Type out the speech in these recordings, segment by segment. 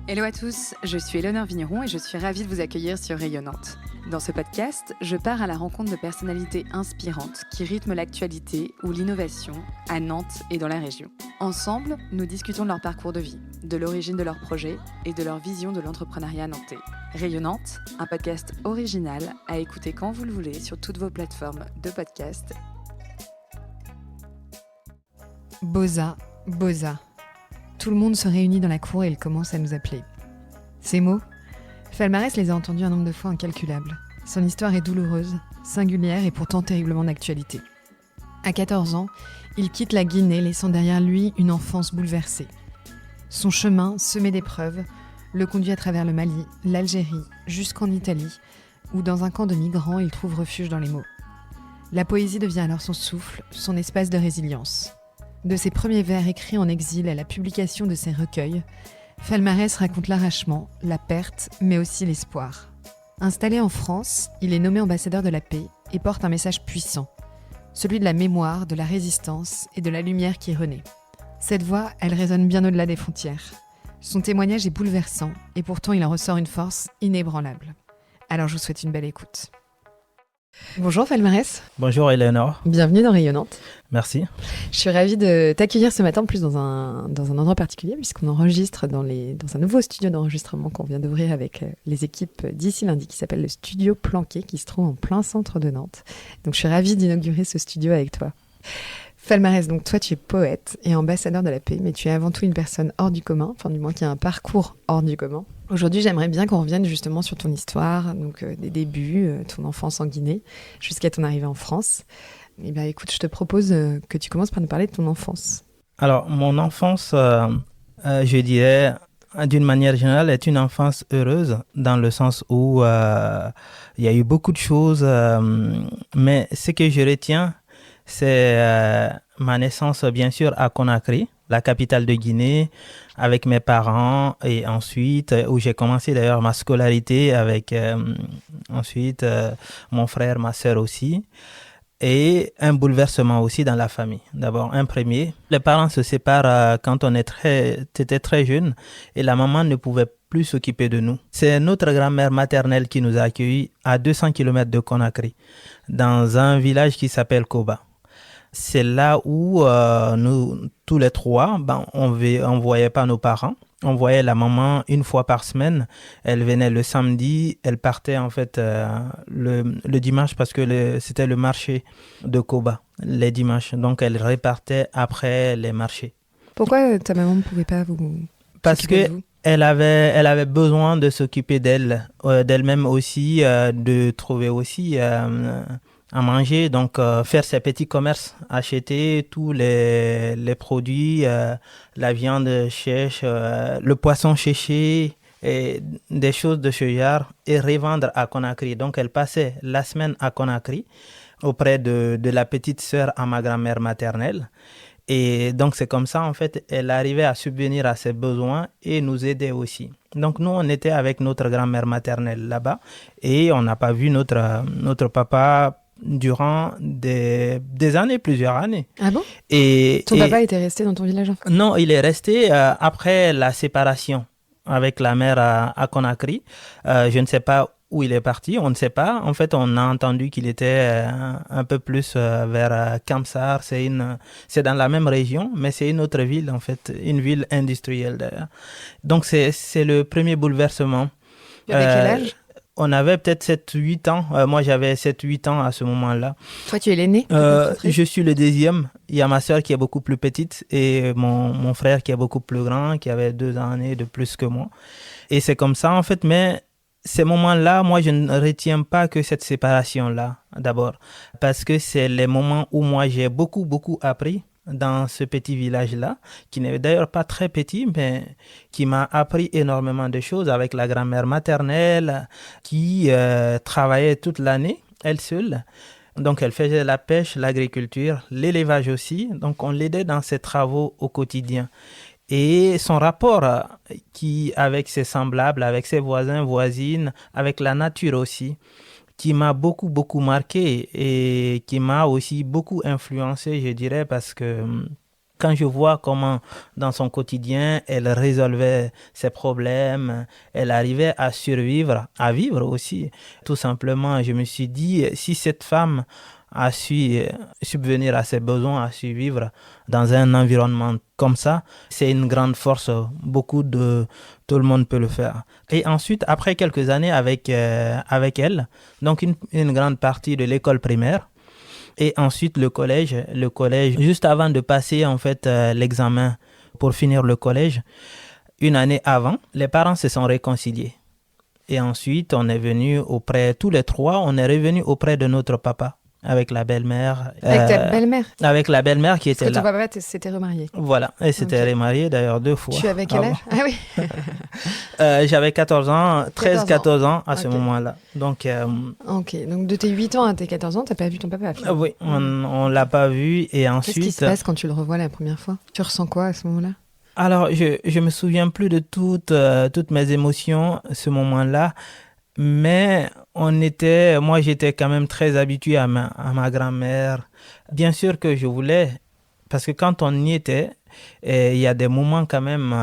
Hello à tous, je suis Éléonore Vigneron et je suis ravie de vous accueillir sur Rayonnante. Dans ce podcast, je pars à la rencontre de personnalités inspirantes qui rythment l'actualité ou l'innovation à Nantes et dans la région. Ensemble, nous discutons de leur parcours de vie, de l'origine de leurs projets et de leur vision de l'entrepreneuriat nantais. Rayonnante, un podcast original à écouter quand vous le voulez sur toutes vos plateformes de podcast. Boza, Boza. Tout le monde se réunit dans la cour et il commence à nous appeler. Ces mots, Falmarès les a entendus un nombre de fois incalculable. Son histoire est douloureuse, singulière et pourtant terriblement d'actualité. À 14 ans, il quitte la Guinée, laissant derrière lui une enfance bouleversée. Son chemin, semé d'épreuves, le conduit à travers le Mali, l'Algérie, jusqu'en Italie, où dans un camp de migrants, il trouve refuge dans les mots. La poésie devient alors son souffle, son espace de résilience. De ses premiers vers écrits en exil à la publication de ses recueils, Falmarès raconte l'arrachement, la perte, mais aussi l'espoir. Installé en France, il est nommé ambassadeur de la paix et porte un message puissant, celui de la mémoire, de la résistance et de la lumière qui renaît. Cette voix, elle résonne bien au-delà des frontières. Son témoignage est bouleversant et pourtant il en ressort une force inébranlable. Alors je vous souhaite une belle écoute. Bonjour Falmarès. Bonjour Éléonore. Bienvenue dans Rayonnante. Merci. Je suis ravie de t'accueillir ce matin, plus dans un endroit particulier, puisqu'on enregistre dans un nouveau studio d'enregistrement qu'on vient d'ouvrir avec les équipes d'ici lundi, qui s'appelle le Studio Planqué, qui se trouve en plein centre de Nantes. Donc je suis ravie d'inaugurer ce studio avec toi. Falmarès, donc toi tu es poète et ambassadeur de la paix, mais tu es avant tout une personne hors du commun, enfin du moins qui a un parcours hors du commun. Aujourd'hui, j'aimerais bien qu'on revienne justement sur ton histoire, donc des débuts, ton enfance en Guinée, jusqu'à ton arrivée en France. Eh bien, écoute, je te propose que tu commences par nous parler de ton enfance. Alors, mon enfance, je dirais, d'une manière générale, est une enfance heureuse, dans le sens où il y a eu beaucoup de choses, mais ce que je retiens, c'est ma naissance, bien sûr, à Conakry, la capitale de Guinée, avec mes parents, et ensuite, où j'ai commencé d'ailleurs ma scolarité avec ensuite mon frère, ma sœur aussi, et un bouleversement aussi dans la famille. D'abord, un premier, les parents se séparent quand on était très jeune, et la maman ne pouvait plus s'occuper de nous. C'est notre grand-mère maternelle qui nous a accueillis à 200 km de Conakry, dans un village qui s'appelle Koba. C'est là où nous, tous les trois, on ne voyait pas nos parents. On voyait la maman une fois par semaine. Elle venait le samedi, elle partait en fait le dimanche parce que c'était le marché de Koba, les dimanches. Donc elle repartait après les marchés. Pourquoi ta maman ne pouvait pas Parce que elle avait besoin de s'occuper d'elle-même aussi, de trouver aussi à manger, donc faire ses petits commerces, acheter tous les produits, la viande sèche, le poisson séché et des choses de ce genre et revendre à Conakry. Donc elle passait la semaine à Conakry auprès de la petite sœur à ma grand-mère maternelle. Et donc c'est comme ça en fait elle arrivait à subvenir à ses besoins et nous aider aussi. Donc nous on était avec notre grand-mère maternelle là-bas et on n'a pas vu notre papa durant des années, plusieurs années. Ah bon? Ton papa était resté dans ton village? Non, il est resté après la séparation avec la mère à Conakry. Je ne sais pas où il est parti, on ne sait pas. En fait, on a entendu qu'il était un peu plus vers Kamsar. C'est dans la même région, mais c'est une autre ville, en fait, une ville industrielle d'ailleurs. Donc, c'est le premier bouleversement. Il avait quel âge? On avait peut-être 7-8 ans. Moi, j'avais 7-8 ans à ce moment-là. Toi, tu es l'aîné? Je suis le deuxième. Il y a ma sœur qui est beaucoup plus petite et mon frère qui est beaucoup plus grand, qui avait 2 années de plus que moi. Et c'est comme ça, en fait. Mais ces moments-là, moi, je ne retiens pas que cette séparation-là, d'abord. Parce que c'est les moments où moi, j'ai beaucoup, beaucoup appris dans ce petit village-là, qui n'est d'ailleurs pas très petit, mais qui m'a appris énormément de choses avec la grand-mère maternelle qui travaillait toute l'année, elle seule. Donc, elle faisait la pêche, l'agriculture, l'élevage aussi. Donc, on l'aidait dans ses travaux au quotidien. Et son rapport avec ses semblables, avec ses voisins, voisines, avec la nature aussi, qui m'a beaucoup, beaucoup marqué et qui m'a aussi beaucoup influencé, je dirais, parce que Quand je vois comment, dans son quotidien, elle résolvait ses problèmes, elle arrivait à survivre, à vivre aussi. Tout simplement, je me suis dit, si cette femme a su subvenir à ses besoins, a su vivre dans un environnement comme ça, c'est une grande force. Tout le monde peut le faire. Et ensuite, après quelques années avec elle, donc une grande partie de l'école primaire, et ensuite le collège, juste avant de passer en fait l'examen pour finir le collège, une année avant, les parents se sont réconciliés. Et ensuite, tous les trois, on est revenus auprès de notre papa, avec la belle-mère. Avec ta belle-mère? Avec la belle-mère qui était là. Parce que ton papa s'était remarié. Voilà, elle s'était remariée d'ailleurs 2 fois. Tu avais quel âge? Ah oui. J'avais 14 ans, 13-14 ans à ce moment-là. Donc, ok, donc de tes 8 ans à tes 14 ans, tu n'as pas vu ton papa? Oui, on ne l'a pas vu. Et ensuite, qu'est-ce qui se passe quand tu le revois la première fois? Tu ressens quoi à ce moment-là? Alors, je me souviens plus de toutes mes émotions à ce moment-là. Mais moi j'étais quand même très habitué à ma grand-mère. Bien sûr que je voulais, parce que quand on y était, il y a des moments quand même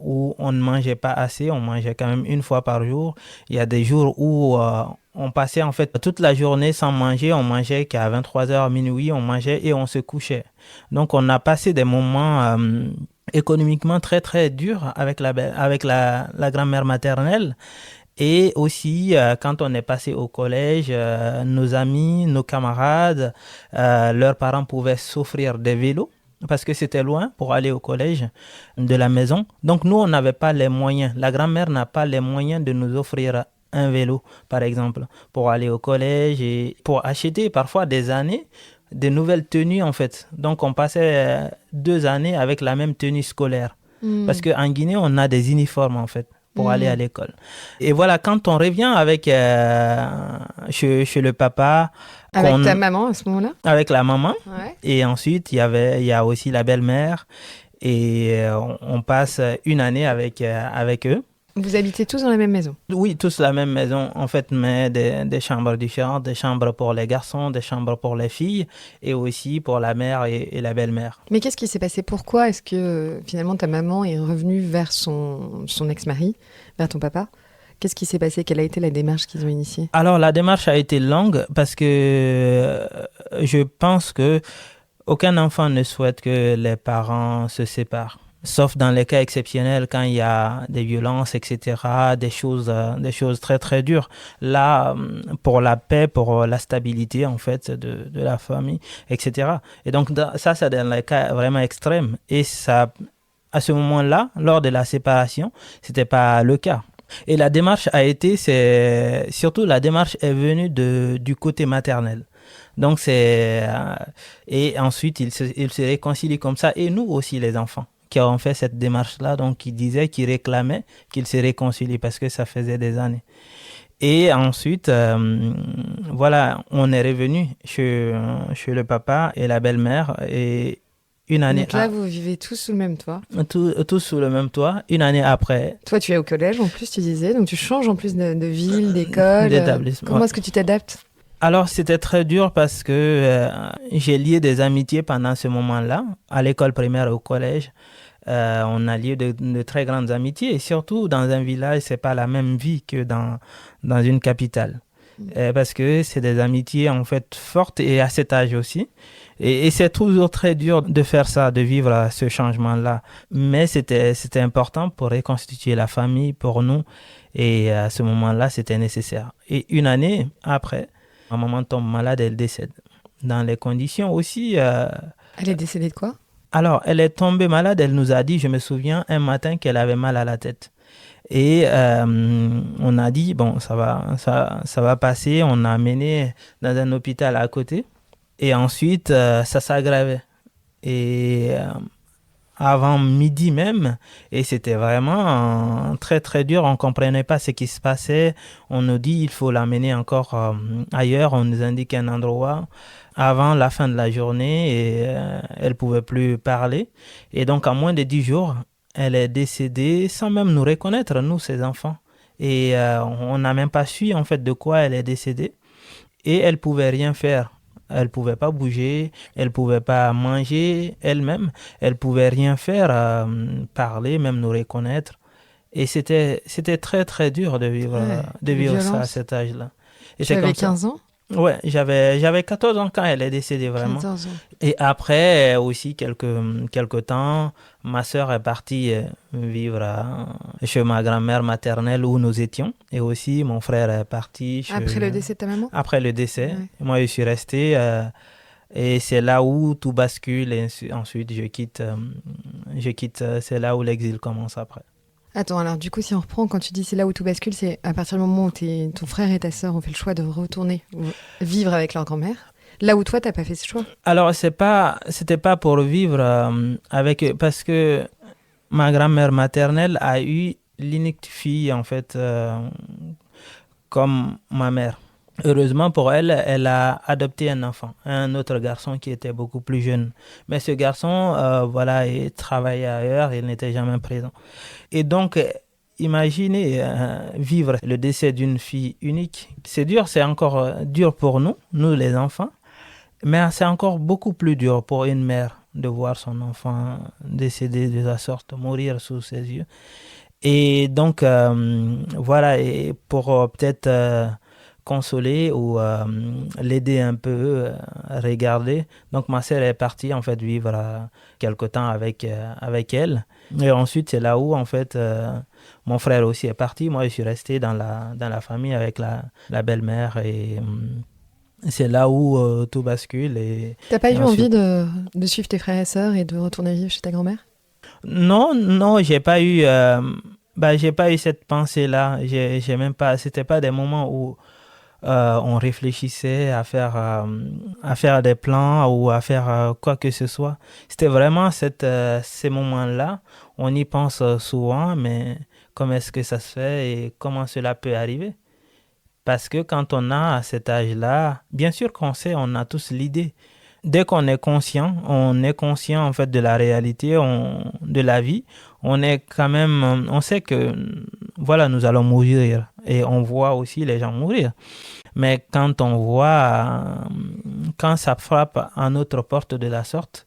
où on ne mangeait pas assez, on mangeait quand même 1 fois par jour. Il y a des jours où on passait en fait toute la journée sans manger, on mangeait qu'à 23h, minuit, on mangeait et on se couchait. Donc on a passé des moments économiquement très très durs avec la grand-mère maternelle. Et aussi, quand on est passé au collège, nos amis, nos camarades, leurs parents pouvaient s'offrir des vélos parce que c'était loin pour aller au collège de la maison. Donc nous, on n'avait pas les moyens. La grand-mère n'a pas les moyens de nous offrir un vélo, par exemple, pour aller au collège et pour acheter parfois des années de nouvelles tenues, en fait. Donc on passait 2 années avec la même tenue scolaire. Parce qu'en Guinée, on a des uniformes, en fait, pour aller à l'école. Et voilà, quand on revient chez le papa... Avec ta maman à ce moment-là? Avec la maman. Ouais. Et ensuite, il y a aussi la belle-mère. Et on passe 1 année avec eux. Vous habitez tous dans la même maison? Oui, tous la même maison, en fait, mais des chambres différentes, des chambres pour les garçons, des chambres pour les filles, et aussi pour la mère et la belle-mère. Mais qu'est-ce qui s'est passé? Pourquoi est-ce que finalement ta maman est revenue vers son ex-mari, vers ton papa? Qu'est-ce qui s'est passé? Quelle a été la démarche qu'ils ont initiée? Alors, la démarche a été longue parce que je pense que aucun enfant ne souhaite que les parents se séparent. Sauf dans les cas exceptionnels, quand il y a des violences, etc., des choses très, très dures. Là, pour la paix, pour la stabilité, en fait, de la famille, etc. Et donc, ça, c'est dans les cas vraiment extrêmes. Et ça, à ce moment-là, lors de la séparation, c'était pas le cas. Et la démarche surtout la démarche est venue du côté maternel. Donc, et ensuite, ils se réconcilient comme ça. Et nous aussi, les enfants, qui ont fait cette démarche-là, donc qui réclamaient qu'ils se réconcilient parce que ça faisait des années. Et ensuite, voilà, on est revenu chez le papa et la belle-mère et 1 année... Donc là, vous vivez tous sous le même toit? Tous sous le même toit, 1 année après. Toi, tu es au collège en plus, tu disais, donc tu changes en plus de ville, d'école. D'établissement. Comment est-ce que tu t'adaptes? Alors, c'était très dur parce que j'ai lié des amitiés pendant ce moment-là, à l'école primaire et au collège. On a lié de très grandes amitiés et surtout dans un village, c'est pas la même vie que dans une capitale. Parce que c'est des amitiés en fait fortes et à cet âge aussi. Et c'est toujours très dur de faire ça, de vivre ce changement-là. Mais c'était important pour reconstituer la famille pour nous. Et à ce moment-là, c'était nécessaire. Et 1 année après, ma maman tombe malade, elle décède. Dans les conditions aussi... Elle est décédée de quoi? Alors, elle est tombée malade, elle nous a dit, je me souviens, un matin qu'elle avait mal à la tête. Et on a dit, bon, ça va passer. On a amené dans un hôpital à côté. Et ensuite, ça s'aggravait. Et avant midi même, et c'était vraiment très, très dur. On ne comprenait pas ce qui se passait. On nous dit, il faut l'amener encore ailleurs. On nous indique un endroit avant la fin de la journée et elle ne pouvait plus parler. Et donc, en moins de 10 jours, elle est décédée sans même nous reconnaître, nous, ses enfants. Et on n'a même pas su, en fait, de quoi elle est décédée. Et elle ne pouvait rien faire. Elle pouvait pas bouger, elle pouvait pas manger elle-même, elle pouvait rien faire, parler, même nous reconnaître. Et c'était très très dur Ouais, de de vivre ça à violence. cet âge-là. Et Tu c'est avais comme ça. 15 ans? Ouais, j'avais 14 ans quand elle est décédée vraiment. 14 ans. Et après aussi quelques temps, ma sœur est partie vivre chez ma grand-mère maternelle où nous étions. Et aussi mon frère est parti Après le décès de ta maman? après le décès. Ouais. Moi, je suis resté et c'est là où tout bascule et ensuite je quitte, c'est là où l'exil commence après. Attends, alors du coup, si on reprend, quand tu dis c'est là où tout bascule, c'est à partir du moment où ton frère et ta sœur ont fait le choix de retourner vivre avec leur grand-mère, là où toi, t'as pas fait ce choix. Alors, c'était pas pour vivre avec eux, parce que ma grand-mère maternelle a eu l'unique fille, en fait, comme ma mère. Heureusement pour elle, elle a adopté un enfant, un autre garçon qui était beaucoup plus jeune. Mais ce garçon, voilà, il travaillait ailleurs, il n'était jamais présent. Et donc, imaginez vivre le décès d'une fille unique. C'est dur, c'est encore dur pour nous les enfants, mais c'est encore beaucoup plus dur pour une mère de voir son enfant décédé de la sorte, mourir sous ses yeux. Et donc, voilà, et pour peut-être consoler ou l'aider un peu à regarder. Donc, ma sœur est partie, en fait, vivre quelque temps avec elle. Et ensuite, c'est là où, en fait, mon frère aussi est parti. Moi, je suis resté dans la famille avec la belle-mère et c'est là où tout bascule. T'as pas Et eu envie de suivre tes frères et sœurs et de retourner vivre chez ta grand-mère? Non, j'ai pas eu cette pensée-là. J'ai même pas, c'était pas des moments où on réfléchissait à faire des plans ou à faire quoi que ce soit. C'était vraiment ces moments-là. On y pense souvent, mais comment est-ce que ça se fait et comment cela peut arriver? Parce que quand on a cet âge-là, bien sûr qu'on sait, on a tous l'idée. Dès qu'on est conscient, on est conscient en fait de la réalité, de la vie. On est quand même, on sait que voilà, nous allons mourir et on voit aussi les gens mourir. Mais quand on voit, quand ça frappe à notre porte de la sorte,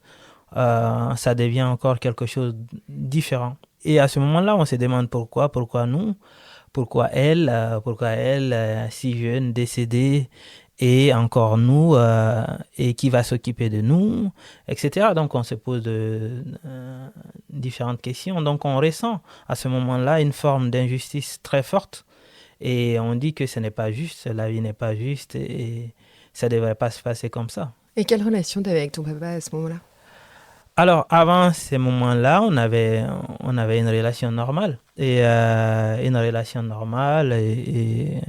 ça devient encore quelque chose de différent. Et à ce moment-là, on se demande pourquoi nous, pourquoi elle, si jeune, décédée, et encore nous, et qui va s'occuper de nous, etc. Donc on se pose différentes questions. Donc on ressent à ce moment-là une forme d'injustice très forte. Et on dit que ce n'est pas juste, la vie n'est pas juste et ça ne devrait pas se passer comme ça. Et quelle relation t'avais avec ton papa à ce moment-là? Alors, avant ces moments-là, on avait une relation normale. Et une relation normale. Et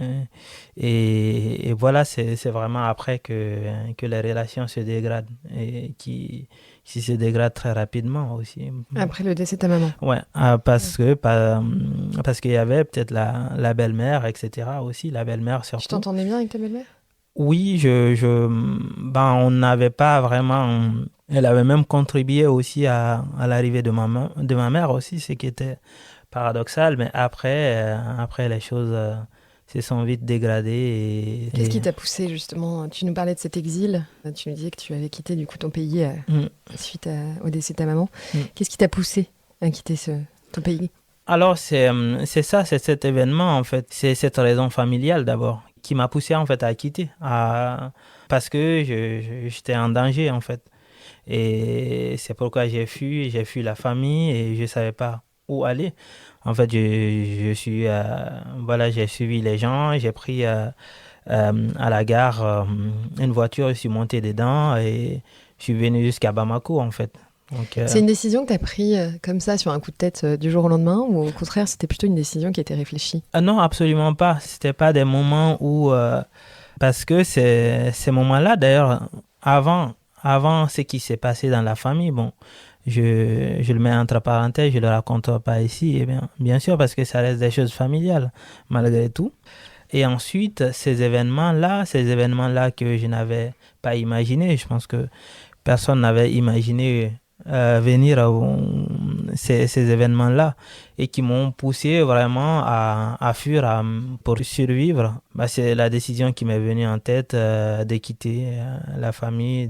voilà, c'est vraiment après que les relations se dégradent. Et qui se dégradent très rapidement aussi. Après le décès de ta maman? Ouais, parce qu'il y avait peut-être la belle-mère, etc. aussi, la belle-mère surtout. Tu t'entendais bien avec ta belle-mère? Oui, on n'avait pas vraiment. Elle avait même contribué aussi à l'arrivée de ma mère aussi, ce qui était paradoxal. Mais après les choses se sont vite dégradées. Qu'est-ce qui t'a poussé justement? Tu nous parlais de cet exil. Tu nous disais que tu avais quitté du coup ton pays suite au décès de ta maman. Qu'est-ce qui t'a poussé à quitter ton pays? Alors c'est ça, c'est cet événement en fait. C'est cette raison familiale d'abord qui m'a poussé en fait à quitter, parce que j'étais en danger en fait. Et c'est pourquoi j'ai fui la famille et je ne savais pas où aller. En fait, j'ai suivi les gens, j'ai pris à la gare une voiture, je suis monté dedans et je suis venu jusqu'à Bamako en fait. Donc, c'est une décision que tu as prise comme ça sur un coup de tête du jour au lendemain ou au contraire c'était plutôt une décision qui était réfléchie? Non, absolument pas. C'était pas des moments où... parce que ces moments-là, d'ailleurs, avant ce qui s'est passé dans la famille, bon, je le mets entre parenthèses, je ne le raconte pas ici, et bien sûr parce que ça reste des choses familiales malgré tout. Et ensuite, ces événements-là que je n'avais pas imaginé, je pense que personne n'avait imaginé venir ces événements-là et qui m'ont poussé vraiment à fuir pour survivre. C'est la décision qui m'est venue en tête de quitter la famille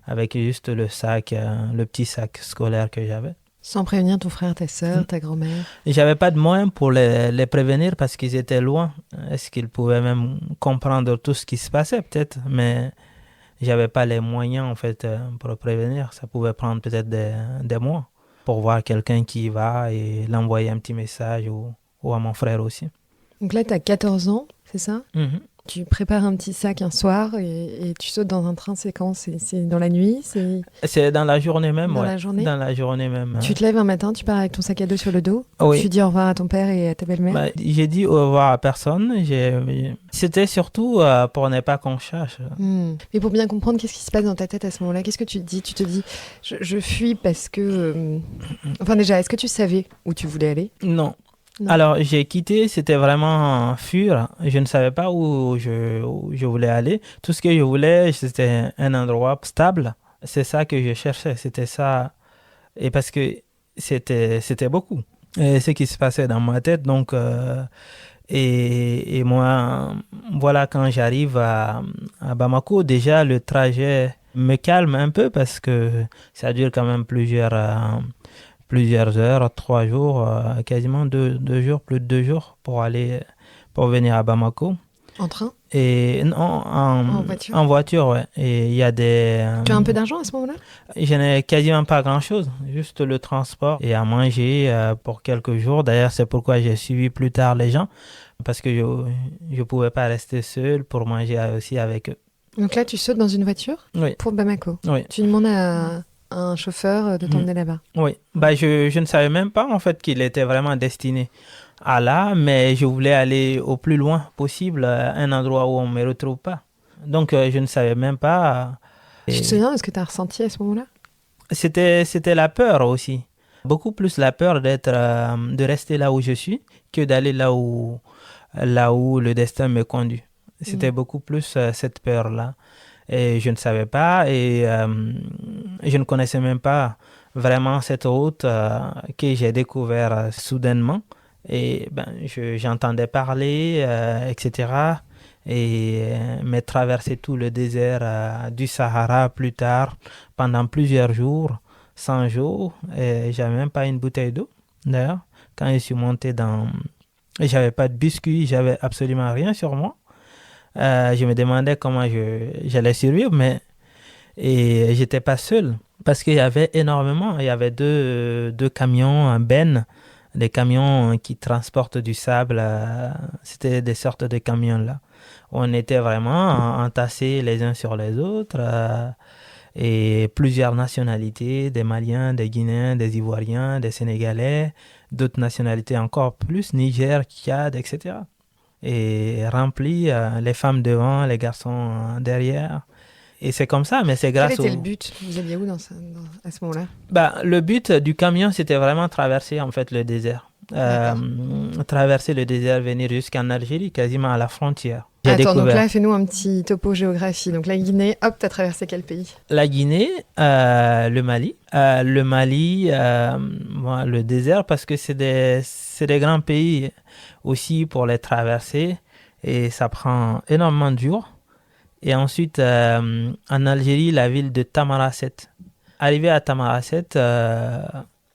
avec juste le sac, le petit sac scolaire que j'avais. Sans prévenir ton frère, ta sœur, ta grand-mère? J'avais pas de moyens pour les prévenir parce qu'ils étaient loin. Est-ce qu'ils pouvaient même comprendre tout ce qui se passait peut-être, mais j'avais pas les moyens en fait pour prévenir. Ça pouvait prendre peut-être des mois pour voir quelqu'un qui y va et l'envoyer un petit message ou à mon frère aussi. Donc là, tu as 14 ans, c'est ça? Mhm. Tu prépares un petit sac un soir et tu sautes dans un train, c'est quand? C'est dans la nuit? C'est dans la journée même, Dans ouais. la journée? Dans la journée même. Tu te lèves un matin, tu pars avec ton sac à dos sur le dos? Oui. Tu dis au revoir à ton père et à ta belle-mère? J'ai dit au revoir à personne. C'était surtout pour ne pas qu'on cherche. Mais pour bien comprendre, qu'est-ce qui se passe dans ta tête à ce moment-là? Qu'est-ce que tu te dis? Tu te dis, je fuis parce que... Enfin déjà, est-ce que tu savais où tu voulais aller? Non. Non. Alors, j'ai quitté, c'était vraiment fuir. Je ne savais pas où je voulais aller. Tout ce que je voulais, c'était un endroit stable. C'est ça que je cherchais, c'était ça. Et parce que c'était beaucoup. Et ce qui se passait dans ma tête. Donc, et moi, voilà, quand j'arrive à Bamako, déjà, le trajet me calme un peu parce que ça dure quand même plusieurs heures, 3 jours, quasiment 2 jours, plus de 2 jours pour venir à Bamako. En train? Et non, En voiture? En voiture, ouais. Et il y a des... Tu as un peu d'argent à ce moment-là? Je n'ai quasiment pas grand-chose, juste le transport et à manger pour quelques jours. D'ailleurs, c'est pourquoi j'ai suivi plus tard les gens, parce que je ne pouvais pas rester seul pour manger aussi avec eux. Donc là, tu sautes dans une voiture? Oui. Pour Bamako? Oui. Tu demandes à un chauffeur de t'emmener là-bas? Oui, je ne savais même pas en fait qu'il était vraiment destiné à là, mais je voulais aller au plus loin possible, à un endroit où on ne me retrouve pas. Donc je ne savais même pas. Tu te souviens de ce que tu as ressenti à ce moment-là? C'était la peur aussi. Beaucoup plus la peur de rester là où je suis que d'aller là où le destin me conduit. C'était beaucoup plus cette peur-là. Et je ne savais pas et je ne connaissais même pas vraiment cette route que j'ai découvert soudainement. Et j'entendais parler, etc. Mais traverser tout le désert du Sahara plus tard, pendant plusieurs jours, 100 jours, et j'avais même pas une bouteille d'eau. D'ailleurs, quand je suis monté j'avais pas de biscuits, j'avais absolument rien sur moi. Je me demandais comment j'allais survivre, et j'étais pas seul parce qu'il y avait énormément. Il y avait deux camions, un bennes, des camions qui transportent du sable. C'était des sortes de camions là. On était vraiment entassés les uns sur les autres et plusieurs nationalités, des Maliens, des Guinéens, des Ivoiriens, des Sénégalais, d'autres nationalités encore plus, Niger, Tchad, etc. Et rempli, les femmes devant, les garçons derrière. Et c'est comme ça, mais c'est grâce Quel était le but? Vous alliez où à ce moment-là? Le but du camion, c'était vraiment traverser en fait le désert. Traverser le désert, venir jusqu'en Algérie, quasiment à la frontière. Donc là, fais-nous un petit topo géographie. Donc la Guinée, hop, t'as traversé quel pays? La Guinée, le Mali. Le désert, parce que c'est des grands pays aussi pour les traverser. Et ça prend énormément de jours. Et ensuite, en Algérie, la ville de Tamarasset. Arrivé à Tamarasset,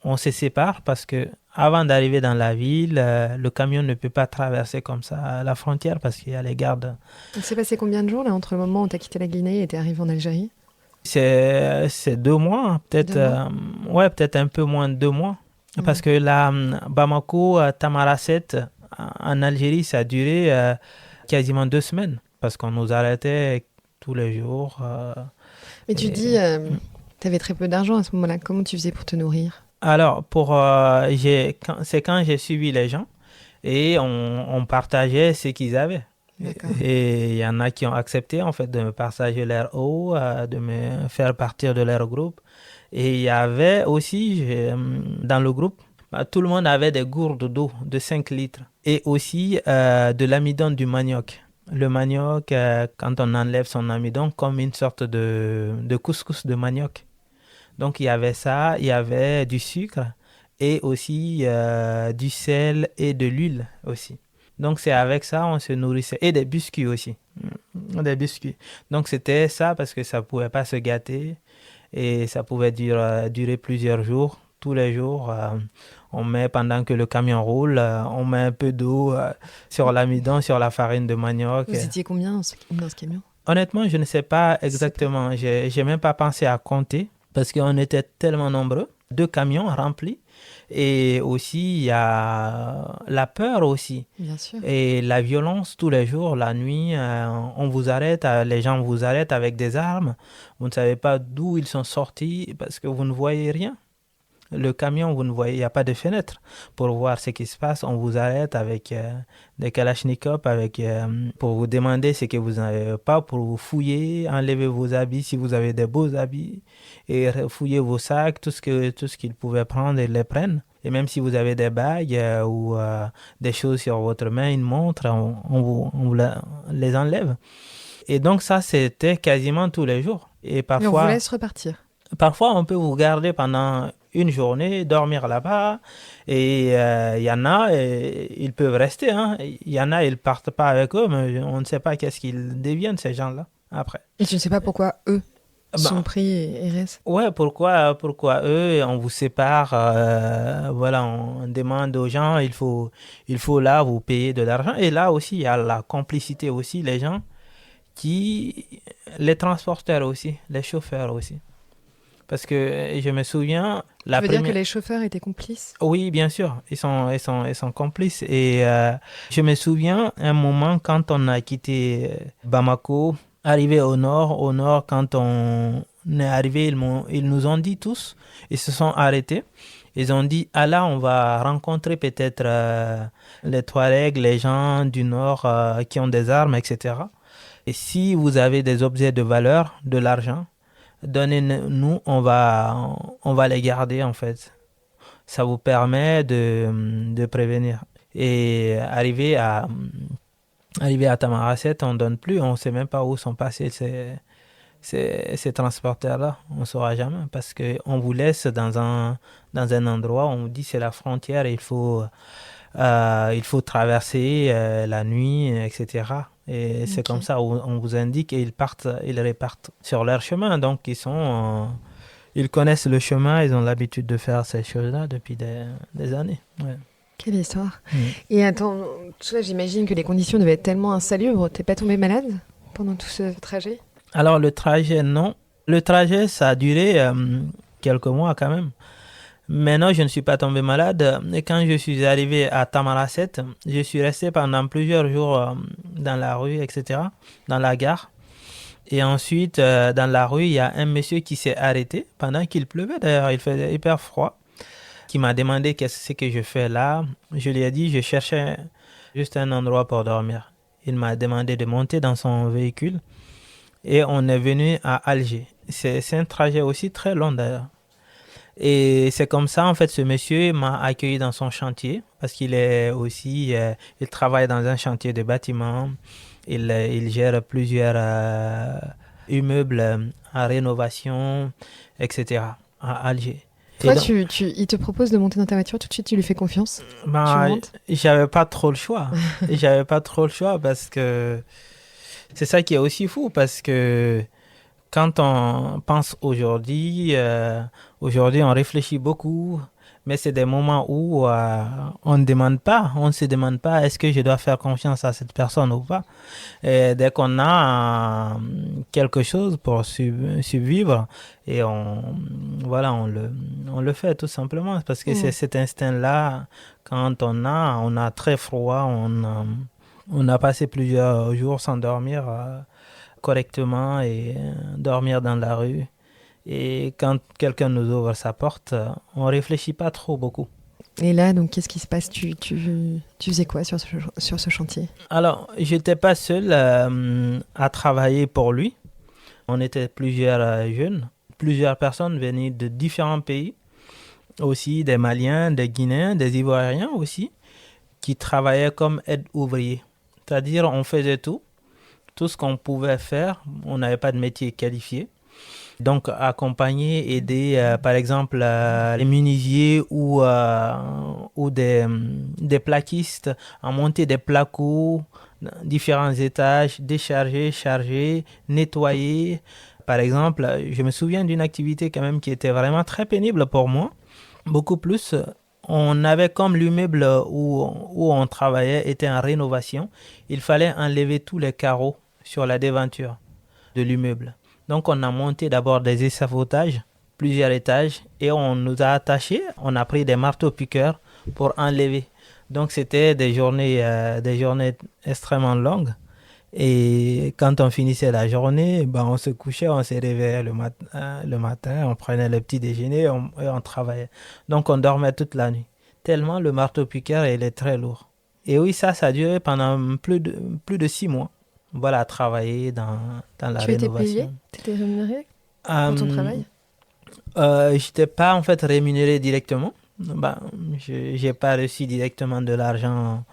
on se sépare parce que avant d'arriver dans la ville, le camion ne peut pas traverser comme ça la frontière parce qu'il y a les gardes. Il s'est passé combien de jours là, entre le moment où tu as quitté la Guinée et tu es arrivé en Algérie? C'est 2 mois, peut-être. 2 mois? Peut-être un peu moins de 2 mois. Parce que là, Bamako, Tamarasset, en Algérie, ça a duré quasiment 2 semaines. Parce qu'on nous arrêtait tous les jours. Mais tu dis, tu avais très peu d'argent à ce moment-là. Comment tu faisais pour te nourrir? Alors, c'est quand j'ai suivi les gens et on partageait ce qu'ils avaient. D'accord. Et il y en a qui ont accepté en fait de me partager leur eau, de me faire partir de leur groupe. Et il y avait aussi dans le groupe, tout le monde avait des gourdes d'eau de 5 litres et aussi de l'amidon du manioc. Le manioc, quand on enlève son amidon, comme une sorte de couscous de manioc. Donc il y avait ça, il y avait du sucre et aussi du sel et de l'huile aussi. Donc c'est avec ça on se nourrissait. Et des biscuits aussi. Des biscuits. Donc c'était ça parce que ça ne pouvait pas se gâter et ça pouvait durer plusieurs jours. Tous les jours, on met, pendant que le camion roule, on met un peu d'eau sur l'amidon, sur la farine de manioc. Vous étiez combien dans ce camion? Honnêtement, je ne sais pas exactement. J'ai même pas pensé à compter parce qu'on était tellement nombreux. 2 camions remplis. Et aussi, il y a la peur aussi. Bien sûr. Et la violence tous les jours, la nuit, on vous arrête, les gens vous arrêtent avec des armes. Vous ne savez pas d'où ils sont sortis parce que vous ne voyez rien. Le camion, vous ne voyez, il n'y a pas de fenêtre pour voir ce qui se passe. On vous arrête avec des kalachnikovs, pour vous demander ce que vous n'avez pas, pour vous fouiller, enlever vos habits si vous avez des beaux habits, et fouiller vos sacs, tout ce qu'ils pouvaient prendre, ils les prennent. Et même si vous avez des bagues ou des choses sur votre main, une montre, on vous les enlève. Et donc ça, c'était quasiment tous les jours. Et Et on vous laisse repartir. Parfois, on peut vous garder pendant une journée, dormir là-bas. Et il y en a, ils peuvent rester. Il y en a, ils ne partent pas avec eux, mais on ne sait pas qu'est-ce qu'ils deviennent, ces gens-là, après. Et tu ne sais pas pourquoi eux sont pris et restent? Ouais, pourquoi eux, on vous sépare, voilà, on demande aux gens, il faut là vous payer de l'argent. Et là aussi, il y a la complicité aussi, les gens les transporteurs aussi, les chauffeurs aussi. Parce que je me souviens... Tu veux dire que les chauffeurs étaient complices? Oui, bien sûr, ils sont complices. Et je me souviens un moment quand on a quitté Bamako, arrivé au nord, quand on est arrivé, ils nous ont dit tous, ils se sont arrêtés. Ils ont dit, ah là, on va rencontrer peut-être les Touaregs, les gens du nord qui ont des armes, etc. Et si vous avez des objets de valeur, de l'argent, donnez-nous, on va les garder en fait. Ça vous permet de prévenir. Et arrivé à Tamaracet, on ne donne plus, on ne sait même pas où sont passés ces transporteurs-là. On ne saura jamais parce qu'on vous laisse dans un endroit, on vous dit c'est la frontière, il faut traverser la nuit, etc. Et c'est comme ça, on vous indique et ils repartent sur leur chemin. Donc ils connaissent le chemin, ils ont l'habitude de faire ces choses-là depuis des années. Ouais. Quelle histoire. Et attends, toi, j'imagine que les conditions devaient être tellement insalubres. T'es pas tombé malade pendant tout ce trajet? Alors le trajet, non. Le trajet, ça a duré quelques mois quand même. Mais non, je ne suis pas tombé malade. Et quand je suis arrivé à Tamaracet, je suis resté pendant plusieurs jours dans la rue, etc., dans la gare. Et ensuite, dans la rue, il y a un monsieur qui s'est arrêté pendant qu'il pleuvait. D'ailleurs, il faisait hyper froid, qui m'a demandé qu'est-ce que je fais là. Je lui ai dit, je cherchais juste un endroit pour dormir. Il m'a demandé de monter dans son véhicule et on est venu à Alger. C'est un trajet aussi très long d'ailleurs. Et c'est comme ça, en fait, ce monsieur m'a accueilli dans son chantier parce qu'il est aussi, il travaille dans un chantier de bâtiment. Il gère plusieurs immeubles en rénovation, etc. à Alger. Toi, il te propose de monter dans ta voiture, tout de suite, tu lui fais confiance? Tu montes? J'avais pas trop le choix. J'avais pas trop le choix parce que c'est ça qui est aussi fou parce que quand on pense aujourd'hui, on réfléchit beaucoup, mais c'est des moments où on ne se demande pas est-ce que je dois faire confiance à cette personne ou pas. Et dès qu'on a quelque chose pour survivre, et on le fait tout simplement parce que c'est cet instinct-là. Quand on a très froid, on a passé plusieurs jours sans dormir correctement et dormir dans la rue. Et quand quelqu'un nous ouvre sa porte, on ne réfléchit pas trop beaucoup. Et là, donc, qu'est-ce qui se passe? Tu faisais quoi sur ce chantier? Alors, je n'étais pas seul à travailler pour lui. On était plusieurs jeunes, plusieurs personnes venues de différents pays, aussi des Maliens, des Guinéens, des Ivoiriens aussi, qui travaillaient comme aide-ouvriers. C'est-à-dire, on faisait tout ce qu'on pouvait faire. On n'avait pas de métier qualifié. Donc, accompagner, aider, par exemple, les menuisiers ou des plaquistes à monter des placos, différents étages, décharger, charger, nettoyer. Par exemple, je me souviens d'une activité quand même qui était vraiment très pénible pour moi. Beaucoup plus, on avait comme l'immeuble où on travaillait était en rénovation. Il fallait enlever tous les carreaux sur la devanture de l'immeuble. Donc, on a monté d'abord des échafaudages, plusieurs étages, et on nous a attachés. On a pris des marteaux-piqueurs pour enlever. Donc, c'était des journées extrêmement longues. Et quand on finissait la journée, on se couchait, on se réveillait le matin, on prenait le petit déjeuner et on travaillait. Donc, on dormait toute la nuit. Tellement le marteau-piqueur, il est très lourd. Et oui, ça a duré pendant plus de 6 mois. Voilà, travailler dans la rénovation. Tu étais payé? Tu étais rémunéré pour ton travail? Je n'étais pas en fait rémunéré directement. Je n'ai pas reçu directement de l'argent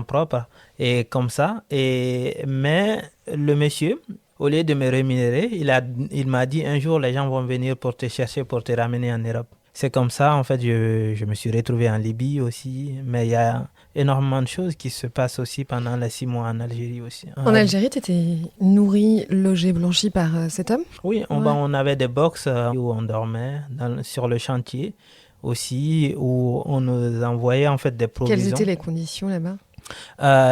propre et comme ça. Mais le monsieur, au lieu de me rémunérer, il m'a dit un jour les gens vont venir pour te chercher, pour te ramener en Europe. C'est comme ça, en fait, je me suis retrouvé en Libye aussi. Mais il y a énormément de choses qui se passent aussi pendant les 6 mois en Algérie aussi. En Algérie, tu étais nourri, logé, blanchi par cet homme? Oui, on avait des box où on dormait sur le chantier aussi, où on nous envoyait en fait des provisions. Quelles étaient les conditions là-bas?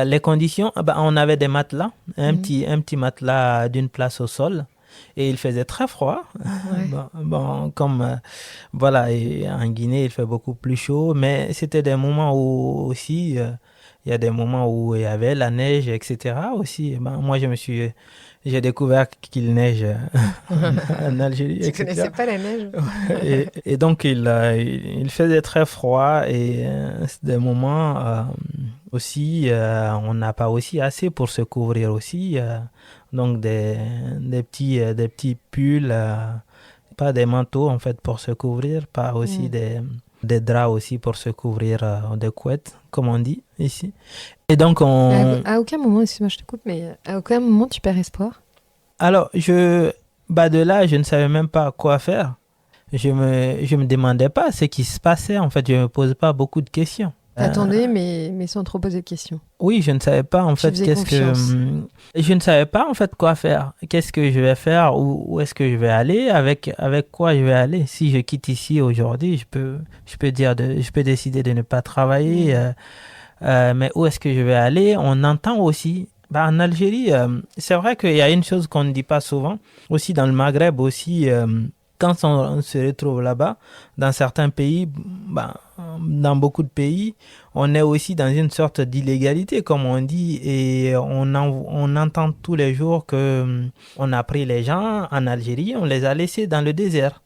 Les conditions, on avait des matelas, un petit matelas d'une place au sol. Et il faisait très froid. Ouais. Comme voilà, et en Guinée, il fait beaucoup plus chaud. Mais c'était des moments où aussi, il y a des moments où il y avait la neige, etc. aussi. Moi, j'ai découvert qu'il neige en Algérie. Tu ne connaissais pas la neige? et donc, il faisait très froid. Et c'est des moments aussi, on n'a pas aussi assez pour se couvrir aussi. Donc des petits pulls, pas des manteaux en fait pour se couvrir, pas aussi des draps aussi pour se couvrir, des couettes comme on dit ici. Et donc à aucun moment, excuse-moi je te coupe, mais à aucun moment tu perds espoir? Alors de là je ne savais même pas quoi faire. Je me demandais pas ce qui se passait en fait, je me posais pas beaucoup de questions. T'attendais, mais sans trop poser de questions. Oui, je ne savais pas en fait je ne savais pas en fait quoi faire. Qu'est-ce que je vais faire, où est-ce que je vais aller, avec quoi je vais aller. Si je quitte ici aujourd'hui, je peux décider de ne pas travailler. Mais où est-ce que je vais aller? On entend aussi. En Algérie, c'est vrai qu'il y a une chose qu'on ne dit pas souvent. Aussi dans le Maghreb aussi. Quand on se retrouve là-bas, dans certains pays, dans beaucoup de pays, on est aussi dans une sorte d'illégalité, comme on dit, et on entend tous les jours qu'on a pris les gens en Algérie, on les a laissés dans le désert.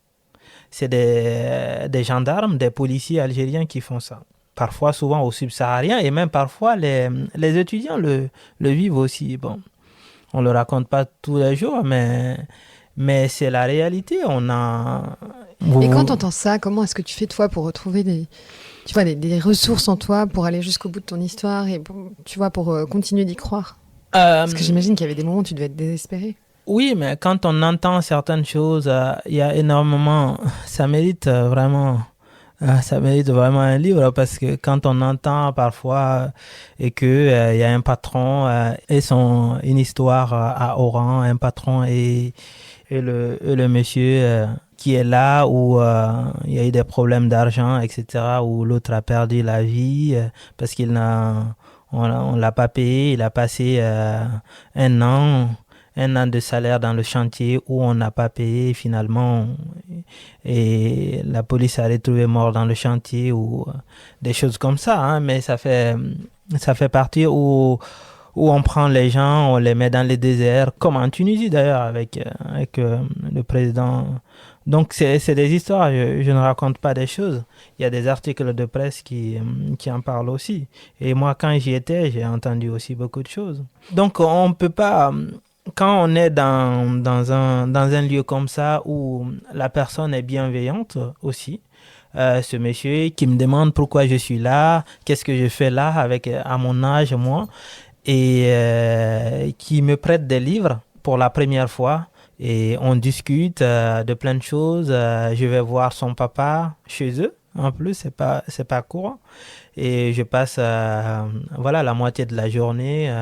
C'est des gendarmes, des policiers algériens qui font ça. Parfois, souvent au subsaharien, et même parfois les étudiants le vivent aussi. Bon, on ne le raconte pas tous les jours, mais c'est la réalité. Et quand tu entends ça, comment est-ce que tu fais toi pour retrouver des ressources en toi pour aller jusqu'au bout de ton histoire et pour continuer d'y croire? Parce que j'imagine qu'il y avait des moments où tu devais être désespéré. Oui, mais quand on entend certaines choses, il y a énormément... Ça mérite vraiment un livre parce que quand on entend parfois et que y a un patron et une histoire à Oran, un patron et le monsieur qui est là où il y a eu des problèmes d'argent, etc., où l'autre a perdu la vie parce on l'a pas payé, il a passé un an de salaire dans le chantier où on n'a pas payé finalement et la police a retrouvé mort dans le chantier ou des choses comme ça, hein, mais ça fait partie où on prend les gens, on les met dans les déserts, comme en Tunisie d'ailleurs avec le président. Donc c'est des histoires, je ne raconte pas des choses. Il y a des articles de presse qui en parlent aussi. Et moi quand j'y étais, j'ai entendu aussi beaucoup de choses. Donc on peut pas... Quand on est dans un lieu comme ça où la personne est bienveillante aussi, ce monsieur qui me demande pourquoi je suis là, qu'est-ce que je fais là à mon âge, moi, et qui me prête des livres pour la première fois, Et on discute de plein de choses. Je vais voir son papa chez eux. En plus, c'est pas courant. Et je passe voilà, la moitié de la journée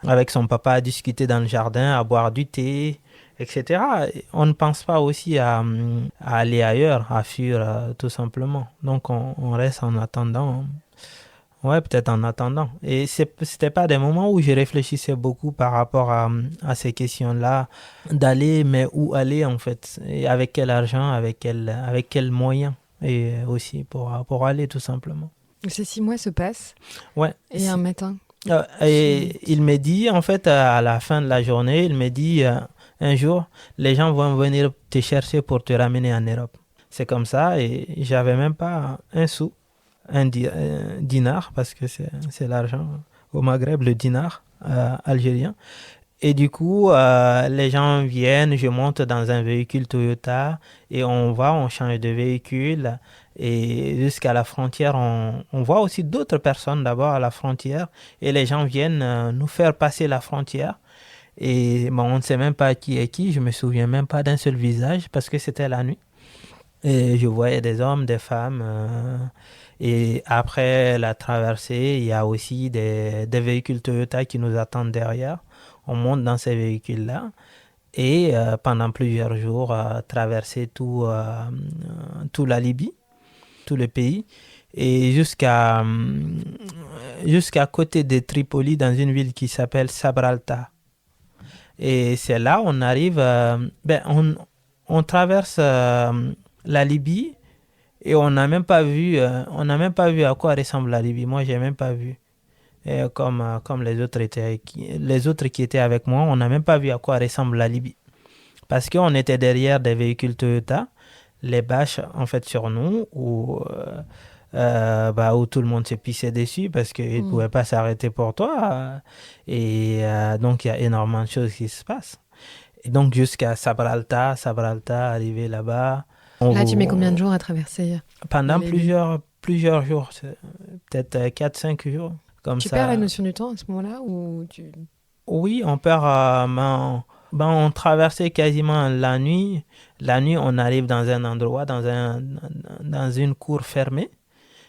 avec son papa à discuter dans le jardin, à boire du thé, etc. Et on ne pense pas aussi à aller ailleurs, à fuir tout simplement. Donc on reste en attendant. Ouais, peut-être en attendant. Et c'était pas des moments où je réfléchissais beaucoup par rapport à ces questions-là, d'aller, mais où aller en fait, et avec quel argent, avec quels moyens, et aussi pour aller tout simplement. Ces 6 mois se passent. Ouais. Et un matin. Et il me dit, en fait, à la fin de la journée, il me dit, un jour, les gens vont venir te chercher pour te ramener en Europe. C'est comme ça, et j'avais même pas un sou. Un dinar, parce que c'est l'argent au Maghreb, le dinar algérien. Et du coup, les gens viennent, je monte dans un véhicule Toyota et on change de véhicule. Et jusqu'à la frontière, on voit aussi d'autres personnes d'abord à la frontière. Et les gens viennent nous faire passer la frontière. Et bon, on ne sait même pas qui est qui, je me souviens même pas d'un seul visage parce que c'était la nuit. Et je voyais des hommes, des femmes. Et après la traversée, il y a aussi des véhicules Toyota qui nous attendent derrière. On monte dans ces véhicules-là et pendant plusieurs jours, traverser tout la Libye, tout le pays, et jusqu'à côté de Tripoli, dans une ville qui s'appelle Sabralta. Et c'est là on arrive, on traverse la Libye. Et on n'a même pas vu à quoi ressemble la Libye. Moi, j'ai même pas vu. Et comme les autres qui étaient avec moi, on n'a même pas vu à quoi ressemble la Libye. Parce qu'on était derrière des véhicules Toyota, les bâches en fait sur nous, où tout le monde se pissait dessus parce qu'ils ne pouvaient pas s'arrêter pour toi. Et donc, il y a énormément de choses qui se passent. Et donc, jusqu'à Sabralta, arrivé là-bas. Là, tu mets combien de jours à traverser? Pendant plusieurs jours, peut-être 4-5 jours. Comme tu ça. perds la notion du temps à ce moment-là ou tu... Oui, on perd. On traversait quasiment la nuit. La nuit, on arrive dans un endroit, dans une cour fermée.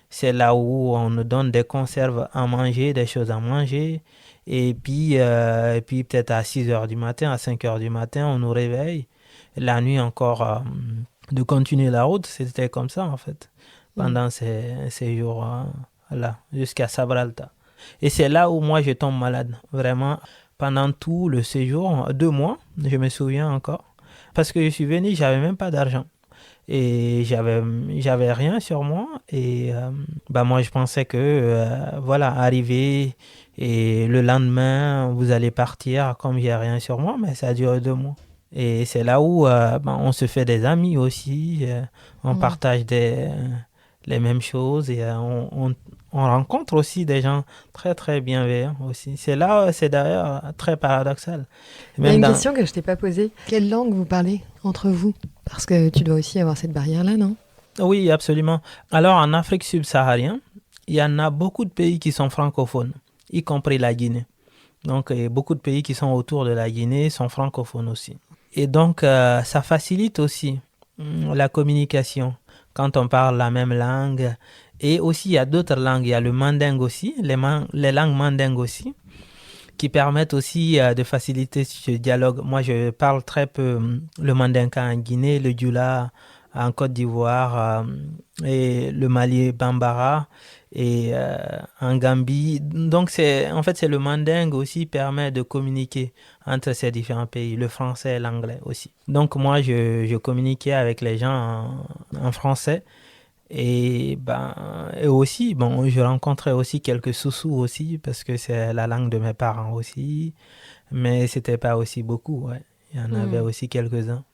C'est là où on nous donne des conserves à manger, des choses à manger. Et puis peut-être à 6 heures du matin, à 5 heures du matin, on nous réveille. La nuit encore... de continuer la route, c'était comme ça en fait, pendant ces jours-là, jusqu'à Sabralta. Et c'est là où moi je tombe malade, vraiment, pendant tout le séjour, 2 mois, je me souviens encore, parce que je suis venu, j'avais même pas d'argent. Et j'avais rien sur moi, et moi je pensais que, arriver, et le lendemain, vous allez partir, comme j'ai rien sur moi, mais ça a duré 2 mois. Et c'est là où on se fait des amis aussi, on partage les mêmes choses et on rencontre aussi des gens très très bienveillants aussi. C'est d'ailleurs très paradoxal. Il y a une question que je t'ai pas posée. Quelle langue vous parlez entre vous? Parce que tu dois aussi avoir cette barrière-là, non? Oui, absolument. Alors en Afrique subsaharienne, il y en a beaucoup de pays qui sont francophones, y compris la Guinée. Donc beaucoup de pays qui sont autour de la Guinée sont francophones aussi. Et donc, ça facilite aussi la communication quand on parle la même langue. Et aussi, il y a d'autres langues. Il y a le mandingue aussi, les langues mandingues aussi, qui permettent aussi de faciliter ce dialogue. Moi, je parle très peu le mandinka en Guinée, le dioula en Côte d'Ivoire, et le Mali bambara, et en Gambie. Donc, c'est le mandingue aussi permet de communiquer entre ces différents pays, le français et l'anglais aussi. Donc, moi, je communiquais avec les gens en français. Et aussi, je rencontrais aussi quelques soussous aussi, parce que c'est la langue de mes parents aussi. Mais c'était pas aussi beaucoup, ouais. Il y en avait aussi quelques-uns.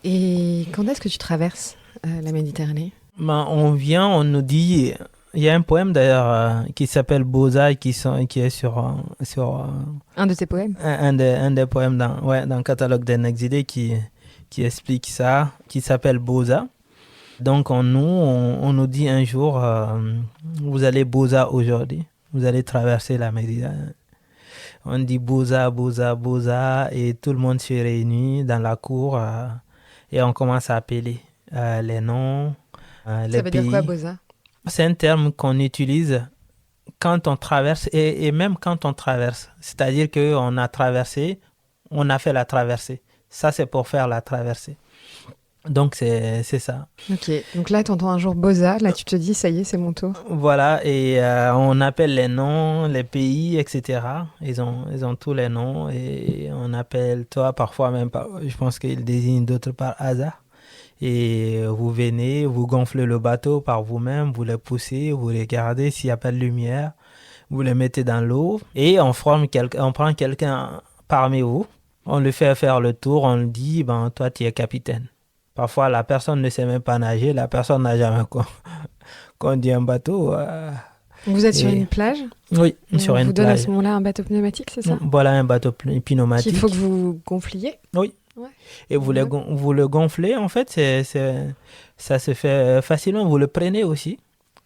Et quand est-ce que tu traverses la Méditerranée? On vient, on nous dit... Il y a un poème d'ailleurs qui s'appelle Boza qui est sur un de tes poèmes. Un des poèmes dans le catalogue d'un exilé qui explique ça, qui s'appelle Boza. Donc on nous dit un jour, vous allez Boza aujourd'hui, vous allez traverser la Méditerranée. On dit Bouza, Bouza, Bouza, et tout le monde se réunit dans la cour et on commence à appeler les noms, les Ça veut dire quoi, pays. Boza? C'est un terme qu'on utilise quand on traverse et même quand on traverse. C'est-à-dire qu'on a traversé, on a fait la traversée. Ça, c'est pour faire la traversée. Donc, c'est ça. Ok, donc là, tu entends un jour Boza, là, tu te dis, ça y est, c'est mon tour. Voilà, et on appelle les noms, les pays, etc. Ils ont tous les noms et on appelle toi, parfois même, je pense qu'ils désignent d'autres par hasard. Et vous venez, vous gonflez le bateau par vous-même, vous le poussez, vous regardez s'il n'y a pas de lumière, vous le mettez dans l'eau et on prend quelqu'un parmi vous, on le fait faire le tour, on lui dit, ben, toi, tu es capitaine. Parfois, la personne ne sait même pas nager, la personne n'a jamais conduit un bateau. Vous êtes sur et- une plage? Oui, Et sur on une vous donne à plage. ce moment-là un bateau pneumatique, c'est ça? Voilà un bateau pneumatique. Qu'il faut que vous gonfliez? Oui. Ouais. Et vous le gonflez, en fait, ça se fait facilement. Vous le prenez aussi,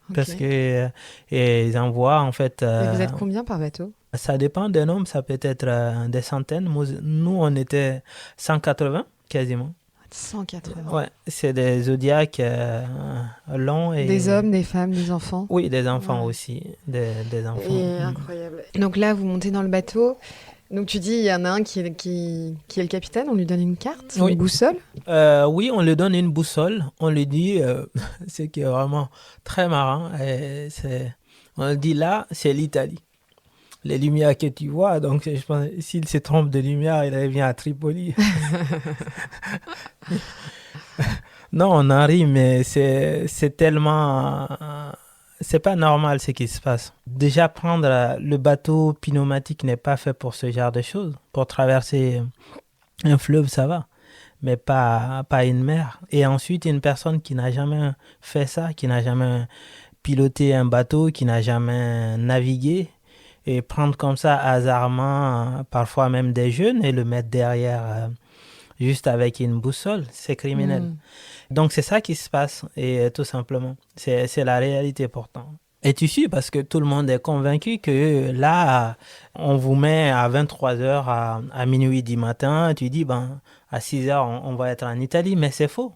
Ok. parce que et ils envoient, en fait, Et vous êtes combien par bateau? ça dépend des nombres, ça peut être des centaines. Nous, on était 180, quasiment. 180. Ouais, c'est des zodiacs longs. Et... Des hommes, des femmes, des enfants? Oui, des enfants Ouais. aussi, des enfants. Et incroyable. Donc là, vous montez dans le bateau. Donc tu dis, il y en a un qui est le capitaine, on lui donne une carte, Oui. une boussole. Oui, on lui donne une boussole. On lui dit, ce qui est vraiment très marrant, on lui dit là, c'est l'Italie. Les lumières que tu vois, donc je pense s'il se trompe de lumière, il revient à Tripoli. Non, on en rit, mais c'est tellement... c'est pas normal ce qui se passe. Déjà, prendre le bateau pneumatique n'est pas fait pour ce genre de choses. Pour traverser un fleuve, ça va, mais pas une mer. Et ensuite, une personne qui n'a jamais fait ça, qui n'a jamais piloté un bateau, qui n'a jamais navigué, et prendre comme ça hasardement, parfois même des jeunes, et le mettre derrière juste avec une boussole, c'est criminel. Mm. Donc c'est ça qui se passe, et tout simplement. C'est la réalité pourtant. Et tu sais, parce que tout le monde est convaincu que là, on vous met à 23h à minuit du matin, tu dis, ben, à 6h, on va être en Italie, mais c'est faux.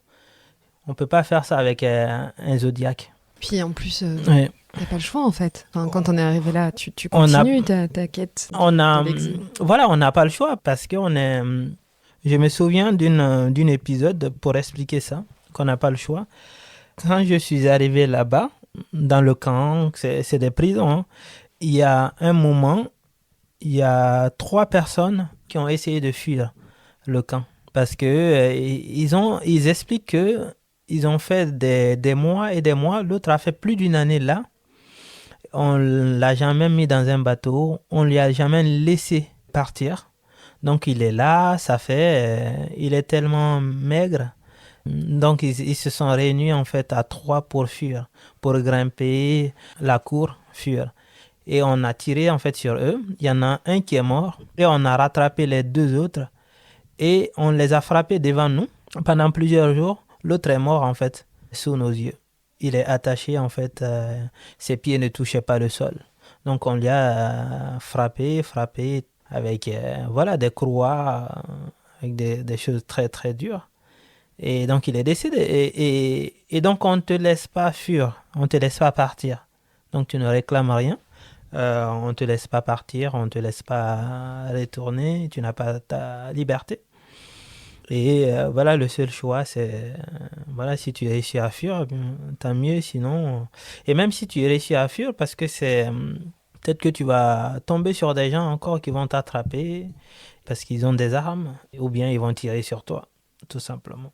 On ne peut pas faire ça avec un Zodiac. Puis en plus, Ouais. t'as pas le choix en fait. Enfin, quand on est arrivé là, tu On a- continues ta quête. On a, de l'exil. voilà, on n'a pas le choix parce qu'on est. Je me souviens d'un épisode pour expliquer ça, qu'on n'a pas le choix. Quand je suis arrivé là-bas, dans le camp, c'est des prisons, hein, il y a un moment, il y a 3 personnes qui ont essayé de fuir le camp parce que ils expliquent que ils ont fait des mois et des mois. L'autre a fait plus d'une année là. On l'a jamais mis dans un bateau, on lui a jamais laissé partir. Donc il est là, ça fait, il est tellement maigre. Donc ils se sont réunis en fait à 3 pour fuir, pour grimper la cour, fuir. Et on a tiré en fait sur eux. Il y en a un qui est mort et on a rattrapé les 2 autres et on les a frappés devant nous pendant plusieurs jours. L'autre est mort en fait sous nos yeux. Il est attaché en fait, ses pieds ne touchaient pas le sol. Donc on lui a frappé avec voilà, des courroies, avec des choses très très dures. Et donc il est décédé. Et donc on ne te laisse pas fuir, on ne te laisse pas partir. Donc tu ne réclames rien. On ne te laisse pas partir, on ne te laisse pas retourner, tu n'as pas ta liberté. Et voilà, le seul choix, c'est, voilà, si tu réussis à fuir, tant mieux, sinon... Et même si tu réussis à fuir, parce que c'est... peut-être que tu vas tomber sur des gens encore qui vont t'attraper, parce qu'ils ont des armes, ou bien ils vont tirer sur toi, tout simplement.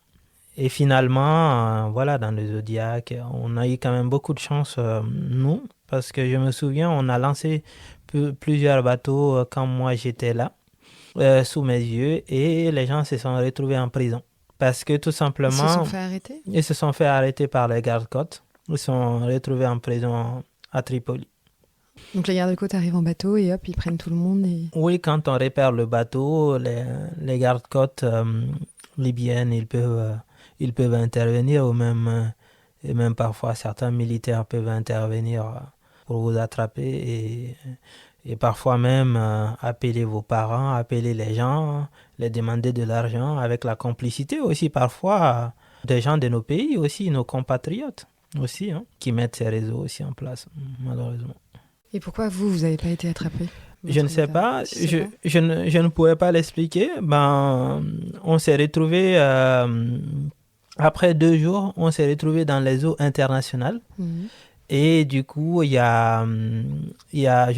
Et finalement, voilà, dans le Zodiac, on a eu quand même beaucoup de chance, nous, parce que je me souviens, on a lancé plusieurs bateaux quand moi j'étais là, sous mes yeux, et les gens se sont retrouvés en prison. Parce que tout Ils se simplement, sont fait arrêter. ils se sont fait arrêter par les gardes-côtes. Ils se sont retrouvés en prison à Tripoli. Donc les gardes-côtes arrivent en bateau et hop, ils prennent tout le monde et... Oui, quand on repère le bateau, les gardes-côtes libyennes, ils peuvent intervenir, ou même, et même parfois certains militaires peuvent intervenir pour vous attraper Et parfois même appeler vos parents, appeler les gens, les demander de l'argent, avec la complicité aussi parfois des gens de nos pays aussi, nos compatriotes aussi, hein, qui mettent ces réseaux aussi en place, malheureusement. Et pourquoi vous n'avez pas été attrapé? Je ne sais pas, Tu sais pas je ne pourrais pas l'expliquer. Ben, on s'est retrouvés, après 2 jours, on s'est retrouvés dans les eaux internationales. Mhm. Et du coup, je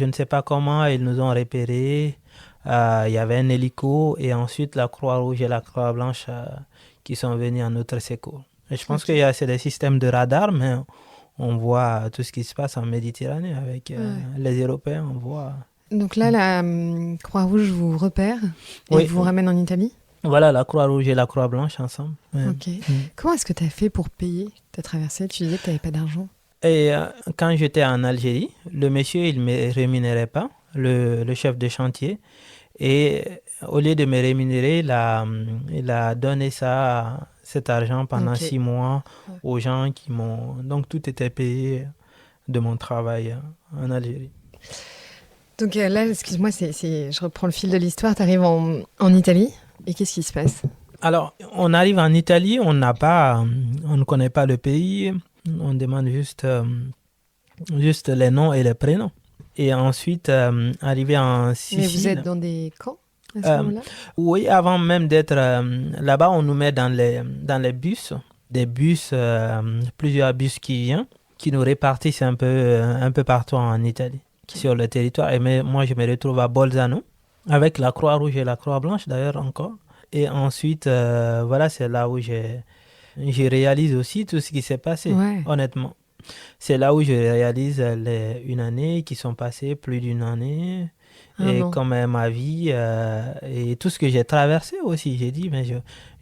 ne sais pas comment, ils nous ont repérés. Il y avait un hélico et ensuite la Croix-Rouge et la Croix-Blanche qui sont venus en notre secours. Et je pense Ok. qu'il y a c'est des systèmes de radar, mais on voit tout ce qui se passe en Méditerranée avec les Européens, on voit. Donc là, la Croix-Rouge vous repère et Oui. vous ramène en Italie. Voilà, la Croix-Rouge et la Croix-Blanche ensemble. Ouais. Ok. Comment est-ce que tu as fait pour payer ta traversée? Tu disais que tu n'avais pas d'argent. Et quand j'étais en Algérie, le monsieur, il ne me rémunérait pas, le chef de chantier. Et au lieu de me rémunérer, il a donné cet argent pendant Ok. 6 mois Ouais. aux gens qui m'ont... Donc tout était payé de mon travail en Algérie. Donc là, excuse-moi, je reprends le fil de l'histoire. Tu arrives en Italie et qu'est-ce qui se passe? Alors, on arrive en Italie, on ne connaît pas le pays, on demande juste les noms et les prénoms. Et ensuite, arrivé en Sicile... Mais vous êtes dans des camps à ce Euh, moment-là? Oui, avant même d'être là-bas, on nous met dans les bus, des bus, plusieurs bus qui viennent, qui nous répartissent un peu partout en Italie, sur le territoire. Et moi, je me retrouve à Bolzano, avec la Croix-Rouge et la Croix-Blanche d'ailleurs encore. Et ensuite, voilà, c'est là où je réalise aussi tout ce qui s'est passé, Ouais. honnêtement. C'est là où je réalise une année qui sont passées, plus d'une année. Et an. comme ma vie et tout ce que j'ai traversé aussi, j'ai dit, mais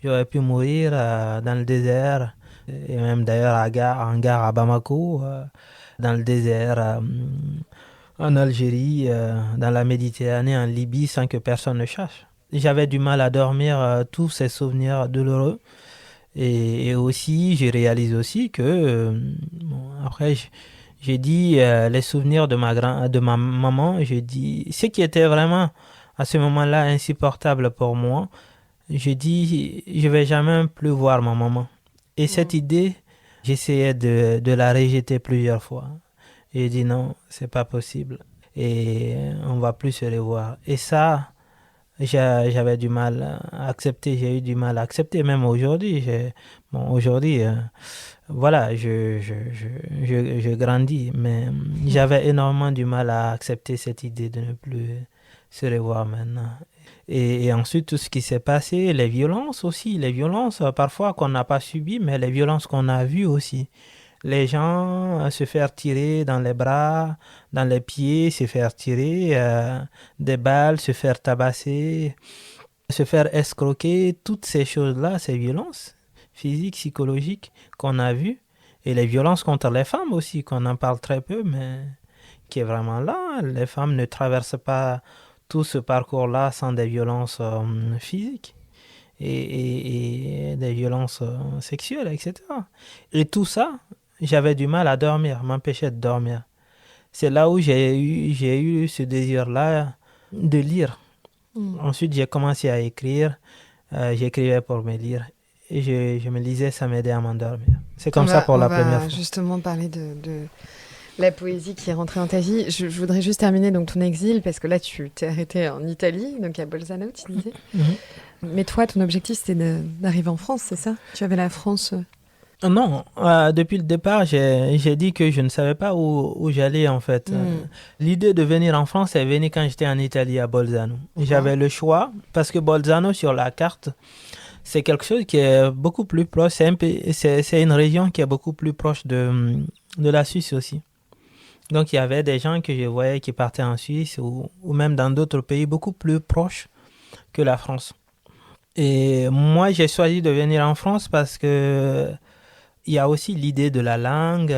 j'aurais pu mourir dans le désert, et même d'ailleurs en gare à Bamako, dans le désert, en Algérie, dans la Méditerranée, en Libye, sans que personne ne cherche. J'avais du mal à dormir, tous ces souvenirs douloureux. Et aussi, je réalise aussi que, bon, après, j'ai dit les souvenirs de ma maman, j'ai dit ce qui était vraiment à ce moment-là insupportable pour moi. J'ai dit je vais jamais plus voir ma maman. Et cette idée, j'essayais de la rejeter plusieurs fois. J'ai dit non, c'est pas possible et on va plus se revoir. Et ça, j'avais du mal à accepter. J'ai eu du mal à accepter même aujourd'hui. Aujourd'hui. Voilà, je grandis, mais j'avais énormément du mal à accepter cette idée de ne plus se revoir maintenant. Et ensuite, tout ce qui s'est passé, les violences aussi, les violences parfois qu'on n'a pas subies, mais les violences qu'on a vues aussi. Les gens se faire tirer dans les bras, dans les pieds, se faire tirer des balles, se faire tabasser, se faire escroquer, toutes ces choses-là, ces violences physiques, psychologiques qu'on a vues, et les violences contre les femmes aussi, qu'on en parle très peu, mais qui est vraiment là. Les femmes ne traversent pas tout ce parcours-là sans des violences physiques et des violences sexuelles, etc. Et tout ça, j'avais du mal à dormir, m'empêchait de dormir. C'est là où j'ai eu ce désir-là de lire. Ensuite, j'ai commencé à écrire. J'écrivais pour me lire. Et je me lisais, ça m'aidait à m'endormir. C'est comme ça pour la première fois. On va justement parler de la poésie qui est rentrée dans ta vie. Je voudrais juste terminer donc ton exil, parce que là, tu t'es arrêté en Italie, donc à Bolzano, tu disais. Mais toi, ton objectif, c'était d'arriver en France, c'est ça? Tu avais la France... Non, depuis le départ, j'ai dit que je ne savais pas où j'allais en fait. L'idée de venir en France est venue quand j'étais en Italie à Bolzano. J'avais le choix parce que Bolzano sur la carte, c'est quelque chose qui est beaucoup plus proche. C'est une région qui est beaucoup plus proche de la Suisse aussi. Donc il y avait des gens que je voyais qui partaient en Suisse ou même dans d'autres pays beaucoup plus proches que la France. Et moi, j'ai choisi de venir en France parce que il y a aussi l'idée de la langue,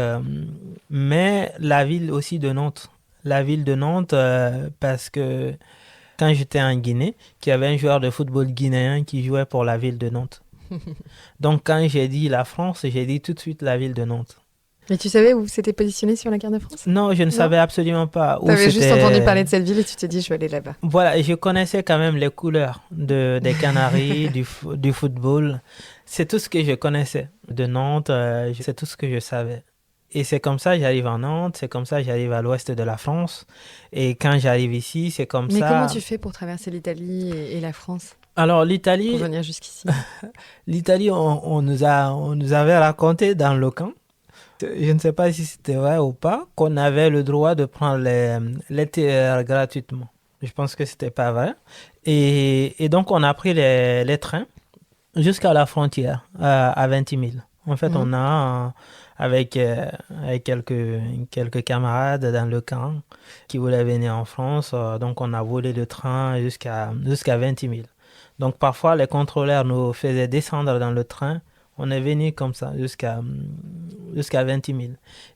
mais la ville aussi de Nantes. La ville de Nantes, parce que quand j'étais en Guinée, qu'il y avait un joueur de football guinéen qui jouait pour la ville de Nantes. Donc quand j'ai dit la France, j'ai dit tout de suite la ville de Nantes. Mais tu savais où c'était positionné sur la carte de France? Non, je ne savais absolument pas où T'avais juste c'était. entendu parler de cette ville et tu t'es dit, je vais aller là-bas. Voilà, et je connaissais quand même les couleurs des Canaries, du football. C'est tout ce que je connaissais de Nantes, c'est tout ce que je savais. Et c'est comme ça que j'arrive en Nantes, c'est comme ça que j'arrive à l'ouest de la France. Et quand j'arrive ici, c'est comme Mais ça. comment tu fais pour traverser l'Italie et la France Alors pour l'Italie, venir jusqu'ici? on nous avait raconté dans le camp, je ne sais pas si c'était vrai ou pas, qu'on avait le droit de prendre les TER gratuitement. Je pense que c'était pas vrai. Et donc on a pris les trains jusqu'à la frontière, à 20 000. En fait, on a, avec quelques camarades dans le camp qui voulaient venir en France, donc on a volé le train jusqu'à 20 000. Donc parfois, les contrôleurs nous faisaient descendre dans le train. On est venu comme ça jusqu'à 20 000.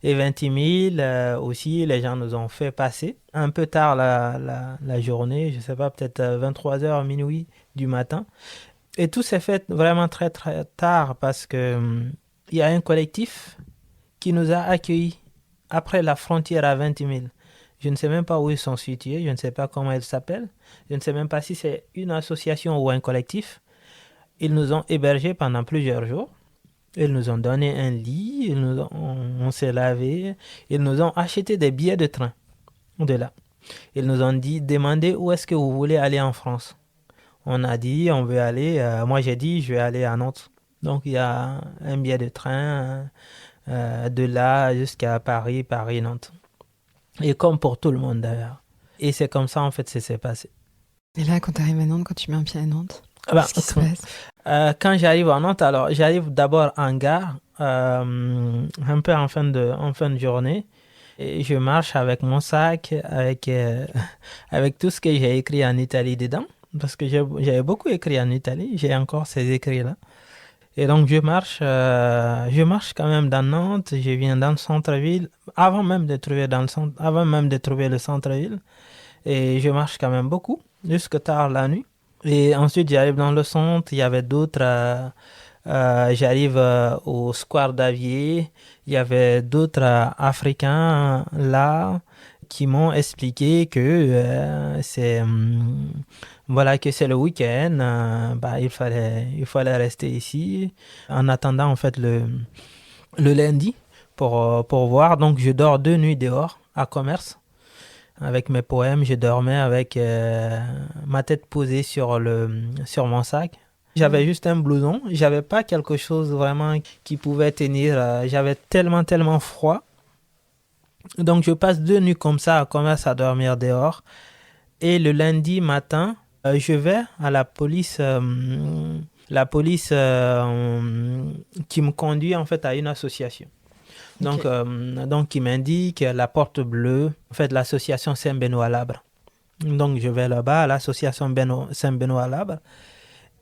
Et 20 000 aussi, les gens nous ont fait passer un peu tard la journée, je ne sais pas, peut-être 23h, minuit du matin. Et tout s'est fait vraiment très très tard parce que il y a un collectif qui nous a accueillis après la frontière à 20 000. Je ne sais même pas où ils sont situés, je ne sais pas comment ils s'appellent, je ne sais même pas si c'est une association ou un collectif. Ils nous ont hébergés pendant plusieurs jours. Ils nous ont donné un lit, on s'est lavé, ils nous ont acheté des billets de train de là. Ils nous ont dit, demandez où est-ce que vous voulez aller en France. On a dit, on veut aller, moi j'ai dit, je vais aller à Nantes. Donc il y a un billet de train de là jusqu'à Paris, Paris-Nantes. Et comme pour tout le monde d'ailleurs. Et c'est comme ça en fait que c'est passé. Et là, quand tu arrives à Nantes, quand tu mets un pied à Nantes, Bah, qu'est-ce qui se passe? quand j'arrive à Nantes, alors j'arrive d'abord en gare, un peu en fin de journée. Et je marche avec mon sac, avec tout ce que j'ai écrit en Italie dedans. Parce que j'avais beaucoup écrit en Italie, j'ai encore ces écrits-là. Et donc je marche quand même dans Nantes, je viens dans le centre-ville, avant même de trouver le centre-ville. Et je marche quand même beaucoup, jusque tard la nuit. Et ensuite j'arrive dans le centre, il y avait d'autres, j'arrive au Square d'Avier, il y avait d'autres Africains là qui m'ont expliqué que voilà, que c'est le week-end, bah, il fallait rester ici en attendant en fait le lundi pour voir. Donc je dors 2 nuits dehors à Commerce avec mes poèmes. Je dormais avec ma tête posée sur mon sac. J'avais juste un blouson, j'avais pas quelque chose vraiment qui pouvait tenir. J'avais tellement froid. Donc je passe 2 nuits comme ça à Commerce à dormir dehors. Et le lundi matin, je vais à la police qui me conduit en fait à une association. Donc, donc qui m'indique la porte bleue, en fait l'association Saint-Benoît-Labre. Donc je vais là-bas à l'association Saint-Benoît-Labre.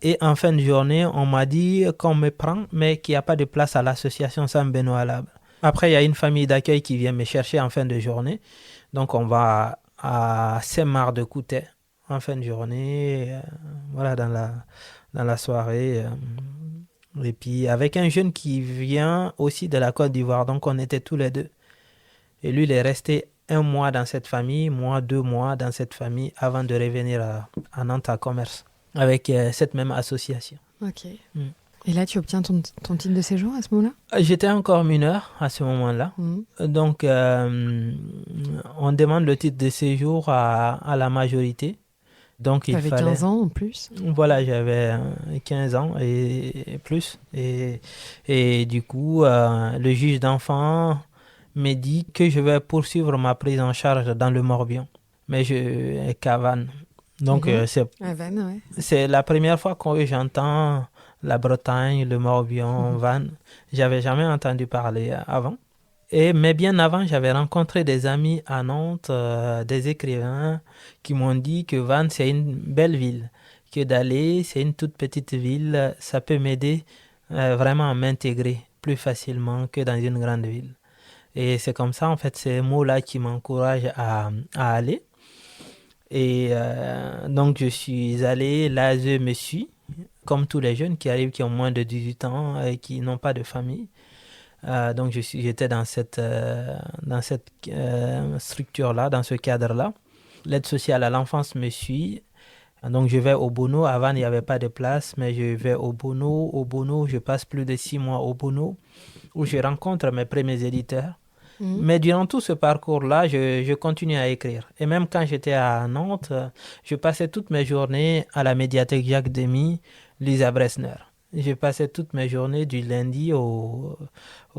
Et en fin de journée, on m'a dit qu'on me prend, mais qu'il n'y a pas de place à l'association Saint-Benoît-Labre. Après, il y a une famille d'accueil qui vient me chercher en fin de journée. Donc on va à Saint-Marc-de-Coutais en fin de journée, voilà, dans la soirée. Et puis avec un jeune qui vient aussi de la Côte d'Ivoire, donc on était tous les deux. Et lui, il est resté 1 mois dans cette famille, moi 2 mois dans cette famille, avant de revenir à Nantes à Commerce, avec cette même association. Ok. Et là, tu obtiens ton titre de séjour à ce moment-là? J'étais encore mineur à ce moment-là. Donc, on demande le titre de séjour à la majorité. Donc, tu avais 15 ans en plus? Voilà, j'avais 15 ans et plus. Et du coup, le juge d'enfant me dit que je vais poursuivre ma prise en charge dans le Morbihan. Mais qu'à Vannes. Donc, À Vannes, ouais. C'est la première fois que j'entends la Bretagne, le Morbihan, Vannes. J'avais jamais entendu parler avant. Mais bien avant, j'avais rencontré des amis à Nantes, des écrivains qui m'ont dit que Vannes, c'est une belle ville. Que d'aller, c'est une toute petite ville, ça peut m'aider vraiment à m'intégrer plus facilement que dans une grande ville. Et c'est comme ça, en fait, ces mots-là qui m'encouragent à aller. Et donc, je suis allé, l'ASE me suit, comme tous les jeunes qui arrivent, qui ont moins de 18 ans et qui n'ont pas de famille. Donc j'étais dans cette structure-là, dans ce cadre-là. L'aide sociale à l'enfance me suit. Donc je vais au Bono. Avant, il n'y avait pas de place, mais je vais au Bono. Au Bono, je passe plus de 6 mois au Bono, où je rencontre mes premiers éditeurs. Mais durant tout ce parcours-là, je continue à écrire. Et même quand j'étais à Nantes, je passais toutes mes journées à la médiathèque Jacques Demy, Lisa Bressner. Je passais toutes mes journées du lundi au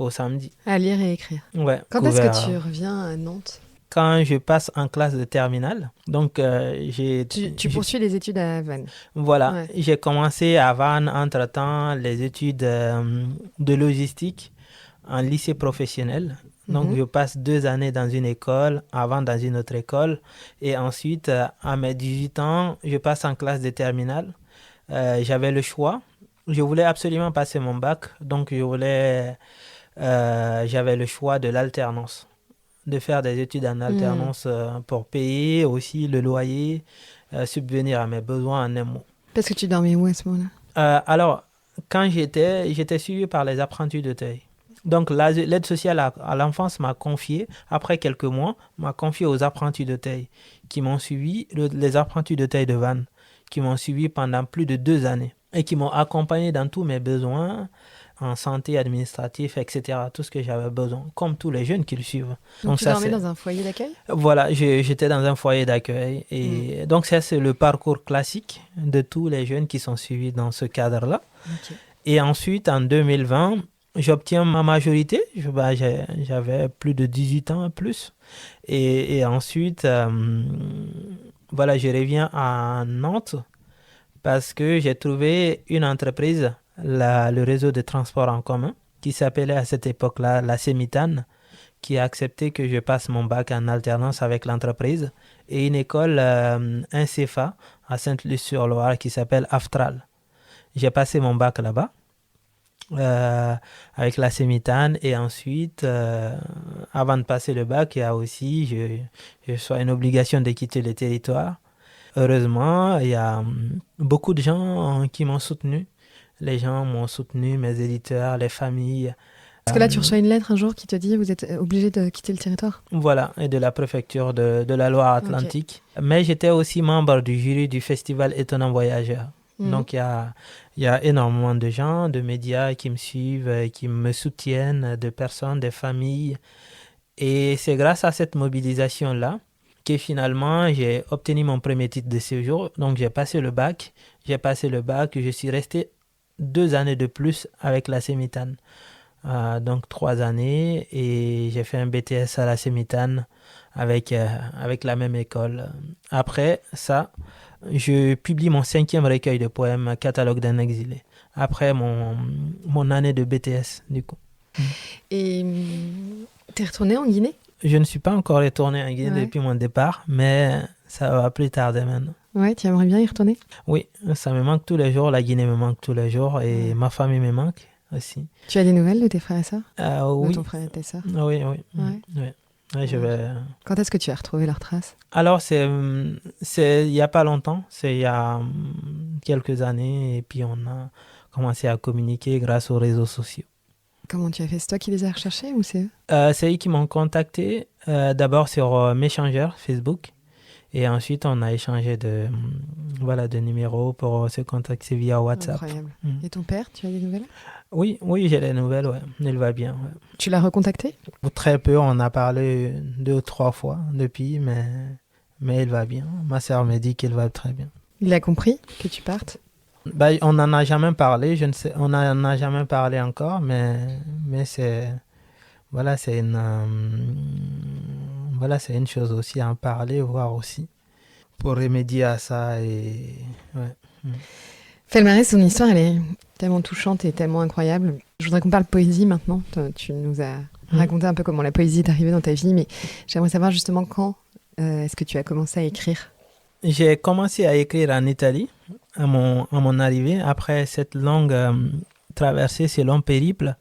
samedi. À lire et écrire. Ouais, Quand est-ce que tu reviens à Nantes? Quand je passe en classe de terminale. Donc, tu poursuis les études à Vannes. Voilà, Ouais. j'ai commencé à Vannes, entre-temps, les études de logistique en lycée professionnel. Donc, je passe 2 années dans une école, avant dans une autre école. Et ensuite, à mes 18 ans, je passe en classe de terminale. J'avais le choix. Je voulais absolument passer mon bac. Donc, j'avais le choix de l'alternance, de faire des études en alternance pour payer aussi le loyer, subvenir à mes besoins en un mot. Parce que tu dormais où à ce moment-là? Alors, quand j'étais suivi par les apprentis d'Auteuil. Donc, l'aide sociale à l'enfance m'a confié, après quelques mois, m'a confié aux apprentis d'Auteuil qui m'ont suivi, les apprentis d'Auteuil de Vannes, qui m'ont suivi pendant plus de 2 années et qui m'ont accompagné dans tous mes besoins en santé, administratif, etc. Tout ce que j'avais besoin, comme tous les jeunes qui le suivent. Donc tu dormais dans un foyer d'accueil? Voilà, j'étais dans un foyer d'accueil. Et donc, ça, c'est le parcours classique de tous les jeunes qui sont suivis dans ce cadre-là. Okay. Et ensuite, en 2020, j'obtiens ma majorité. J'avais plus de 18 ans plus. Et ensuite, voilà, je reviens à Nantes parce que j'ai trouvé une entreprise, le réseau de transport en commun, qui s'appelait à cette époque-là la Sémitane, qui a accepté que je passe mon bac en alternance avec l'entreprise, et une école, un CFA, à Sainte-Luce-sur-Loire, qui s'appelle Aftral. J'ai passé mon bac là-bas, avec la Sémitane, et ensuite, avant de passer le bac, il y a aussi, je sois une obligation de quitter le territoire. Heureusement, il y a beaucoup de gens qui m'ont soutenu. Les gens m'ont soutenu, mes éditeurs, les familles. Parce que là, tu reçois une lettre un jour qui te dit vous êtes obligé de quitter le territoire. Voilà, et de la préfecture de la Loire-Atlantique. Okay. Mais j'étais aussi membre du jury du festival Étonnant Voyageur. Donc, il y a énormément de gens, de médias qui me suivent, qui me soutiennent, de personnes, des familles. Et c'est grâce à cette mobilisation-là que finalement, j'ai obtenu mon premier titre de séjour. Donc, j'ai passé le bac. Je suis resté 2 années de plus avec la Sémitane. Donc 3 années, et j'ai fait un BTS à la Sémitane avec la même école. Après ça, je publie mon 5e recueil de poèmes, Catalogue d'un exilé, après mon année de BTS du coup. Et t'es retourné en Guinée? Je ne suis pas encore retourné en Guinée depuis mon départ, mais ça va plus tarder maintenant. Ouais, tu aimerais bien y retourner? Oui, ça me manque tous les jours, la Guinée me manque tous les jours, et ma famille me manque aussi. Tu as des nouvelles de tes frères et sœurs? Oui. De ton frère et tes sœurs? Oui. Ouais, je vais... Quand est-ce que tu as retrouvé leurs traces? Alors, il n'y a pas longtemps, c'est il y a quelques années, et puis on a commencé à communiquer grâce aux réseaux sociaux. Comment tu as fait? C'est toi qui les as recherchés ou c'est eux? C'est eux qui m'ont contacté, d'abord sur Messenger, Facebook, et ensuite on a échangé de numéros pour se contacter via WhatsApp. Incroyable. Et ton père, tu as des nouvelles? Oui, j'ai des nouvelles, ouais. Il va bien. Ouais. Tu l'as recontacté? Très peu, on a parlé 2 ou 3 fois depuis, mais il va bien. Ma sœur me dit qu'il va très bien. Il a compris que tu partes? On n'en a jamais parlé, on n'en a jamais parlé encore, mais c'est une chose aussi à en parler, voir aussi, pour remédier à ça. Et ouais. Felmarès, son histoire, elle est tellement touchante et tellement incroyable. Je voudrais qu'on parle poésie maintenant. Tu nous as raconté un peu comment la poésie est arrivée dans ta vie, mais j'aimerais savoir justement quand est-ce que tu as commencé à écrire? J'ai commencé à écrire en Italie, à mon arrivée. Après cette longue traversée, ce long périple,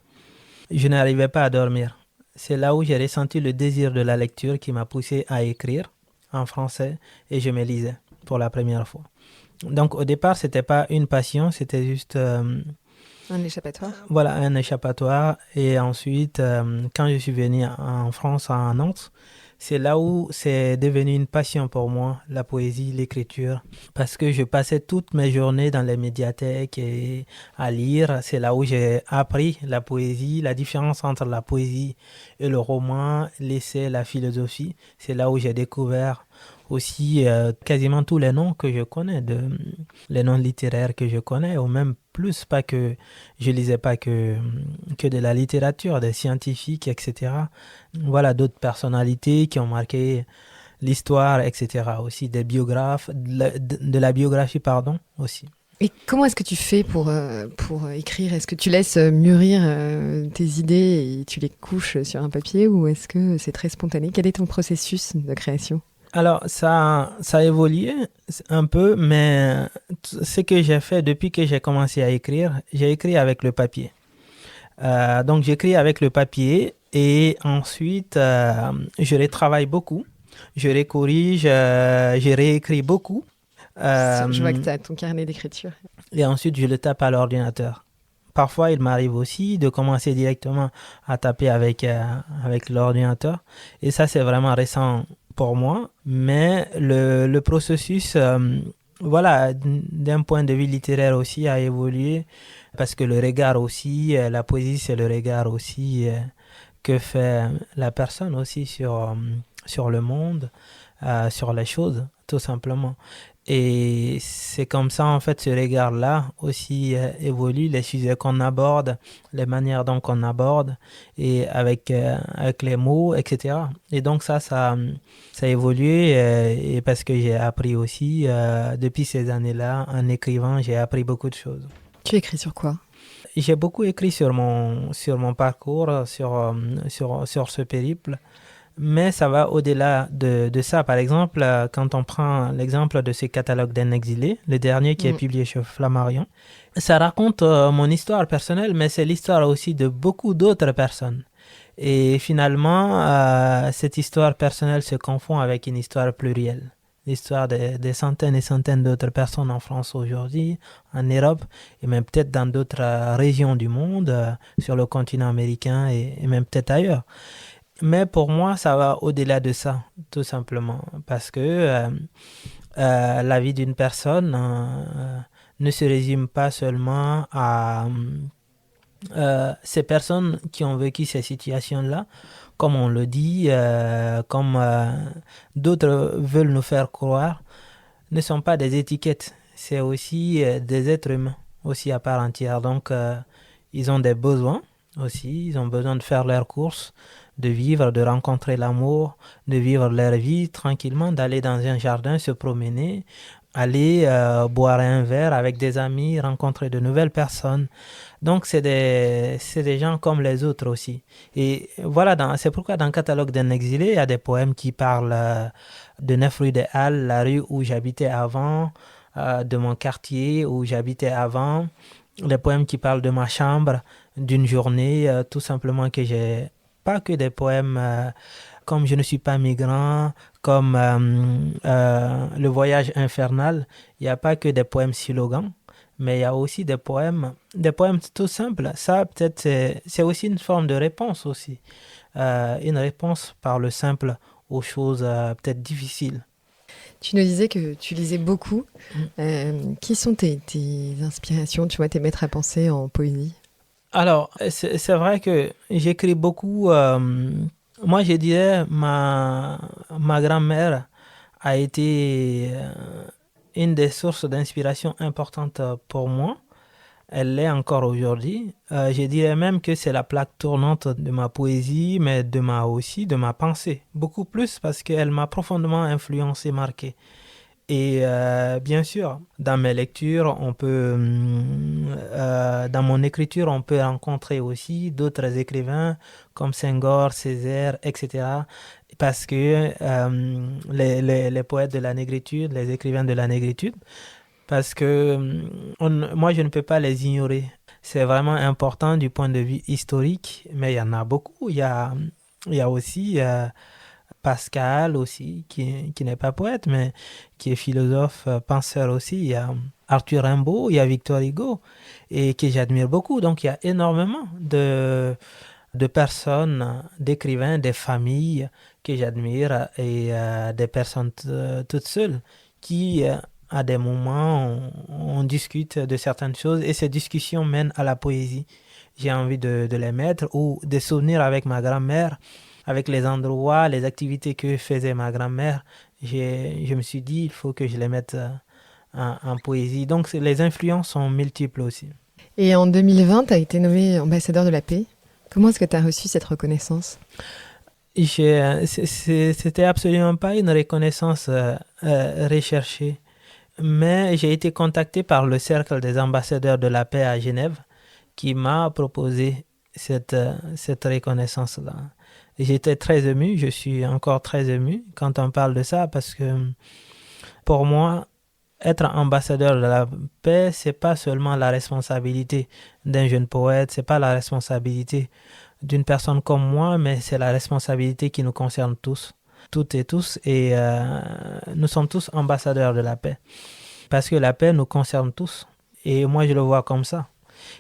je n'arrivais pas à dormir. C'est là où j'ai ressenti le désir de la lecture qui m'a poussé à écrire en français, et je me lisais pour la première fois. Donc au départ, c'était pas une passion, c'était juste Un échappatoire. Voilà, un échappatoire. Et ensuite, quand je suis venu en France, à Nantes, c'est là où c'est devenu une passion pour moi, la poésie, l'écriture. Parce que je passais toutes mes journées dans les médiathèques et à lire. C'est là où j'ai appris la poésie, la différence entre la poésie et le roman, l'essai, la philosophie. C'est là où j'ai découvert aussi quasiment tous les noms que je connais, les noms littéraires que je connais, ou même plus, pas que je lisais pas que de la littérature, des scientifiques, etc. Voilà, d'autres personnalités qui ont marqué l'histoire, etc. Aussi des biographes, de la biographie, pardon, aussi. Et comment est-ce que tu fais pour écrire? Est-ce que tu laisses mûrir tes idées et tu les couches sur un papier ou est-ce que c'est très spontané? Quel est ton processus de création? Alors, ça a évolué un peu, mais ce que j'ai fait depuis que j'ai commencé à écrire, j'ai écrit avec le papier. Donc, j'écris avec le papier et ensuite, je retravaille beaucoup. Je recorrige, je réécris beaucoup. Je vois que tu as ton carnet d'écriture. Et ensuite, je le tape à l'ordinateur. Parfois, il m'arrive aussi de commencer directement à taper avec l'ordinateur. Et ça, c'est vraiment récent pour moi. Mais le processus, voilà, d'un point de vue littéraire aussi, a évolué. Parce que le regard aussi, la poésie, c'est le regard aussi que fait la personne aussi sur le monde, sur les choses, tout simplement. Et c'est comme ça, en fait, ce regard-là aussi évolue, les sujets qu'on aborde, les manières dont on aborde, et avec les mots, etc. Et donc ça a évolué, et parce que j'ai appris aussi, depuis ces années-là, en écrivant, j'ai appris beaucoup de choses. Tu écris sur quoi? J'ai beaucoup écrit sur mon parcours, sur ce périple. Mais ça va au-delà de ça. Par exemple, quand on prend l'exemple de ce catalogue d'un exilé, le dernier qui est publié chez Flammarion, ça raconte mon histoire personnelle, mais c'est l'histoire aussi de beaucoup d'autres personnes. Et finalement, cette histoire personnelle se confond avec une histoire plurielle. L'histoire des centaines et centaines d'autres personnes en France aujourd'hui, en Europe, et même peut-être dans d'autres régions du monde, sur le continent américain et même peut-être ailleurs. Mais pour moi, ça va au-delà de ça, tout simplement. Parce que la vie d'une personne ne se résume pas seulement à ces personnes qui ont vécu ces situations-là. Comme on le dit, comme d'autres veulent nous faire croire, ne sont pas des étiquettes. C'est aussi des êtres humains, aussi à part entière. Donc, ils ont des besoins aussi. Ils ont besoin de faire leurs courses, de vivre, de rencontrer l'amour, de vivre leur vie tranquillement, d'aller dans un jardin, se promener, aller boire un verre avec des amis, rencontrer de nouvelles personnes. Donc, c'est des gens comme les autres aussi. Et voilà, c'est pourquoi dans le catalogue d'un exilé, il y a des poèmes qui parlent de 9 rue des Halles, la rue où j'habitais avant, de mon quartier où j'habitais avant, des poèmes qui parlent de ma chambre, d'une journée, tout simplement que j'ai... Pas que des poèmes comme Je ne suis pas migrant, comme Le voyage infernal. Il n'y a pas que des poèmes slogans, mais il y a aussi des poèmes tout simples. Ça, peut-être, c'est aussi une forme de réponse aussi. Une réponse par le simple aux choses peut-être difficiles. Tu nous disais que tu lisais beaucoup. Qui sont tes inspirations, tu vois, tes maîtres à penser en poésie? Alors, c'est vrai que j'écris beaucoup. Moi, je dirais, ma grand-mère a été une des sources d'inspiration importantes pour moi. Elle l'est encore aujourd'hui. Je dirais même que c'est la plaque tournante de ma poésie, mais aussi de ma pensée. Beaucoup plus parce qu'elle m'a profondément influencé, marqué. Et bien sûr, dans mes lectures, dans mon écriture, on peut rencontrer aussi d'autres écrivains comme Senghor, Césaire, etc. Parce que les poètes de la négritude, les écrivains de la négritude, parce que moi, je ne peux pas les ignorer. C'est vraiment important du point de vue historique, mais il y en a beaucoup. Il y a aussi Pascal aussi, qui n'est pas poète, mais qui est philosophe, penseur aussi. Il y a Arthur Rimbaud, il y a Victor Hugo, et que j'admire beaucoup. Donc il y a énormément de personnes, d'écrivains, des familles que j'admire et des personnes toutes seules qui, à des moments, on discute de certaines choses et ces discussions mènent à la poésie. J'ai envie de les mettre ou des souvenirs avec ma grand-mère, avec les endroits, les activités que faisait ma grand-mère. Je me suis dit, il faut que je les mette en poésie. Donc les influences sont multiples aussi. Et en 2020, tu as été nommé ambassadeur de la paix. Comment est-ce que tu as reçu cette reconnaissance ? C'était absolument pas une reconnaissance recherchée, mais j'ai été contacté par le Cercle des ambassadeurs de la paix à Genève qui m'a proposé cette reconnaissance-là. J'étais très ému, je suis encore très ému quand on parle de ça parce que pour moi, être ambassadeur de la paix, c'est pas seulement la responsabilité d'un jeune poète, c'est pas la responsabilité d'une personne comme moi, mais c'est la responsabilité qui nous concerne tous, toutes et tous, et nous sommes tous ambassadeurs de la paix, parce que la paix nous concerne tous, et moi je le vois comme ça.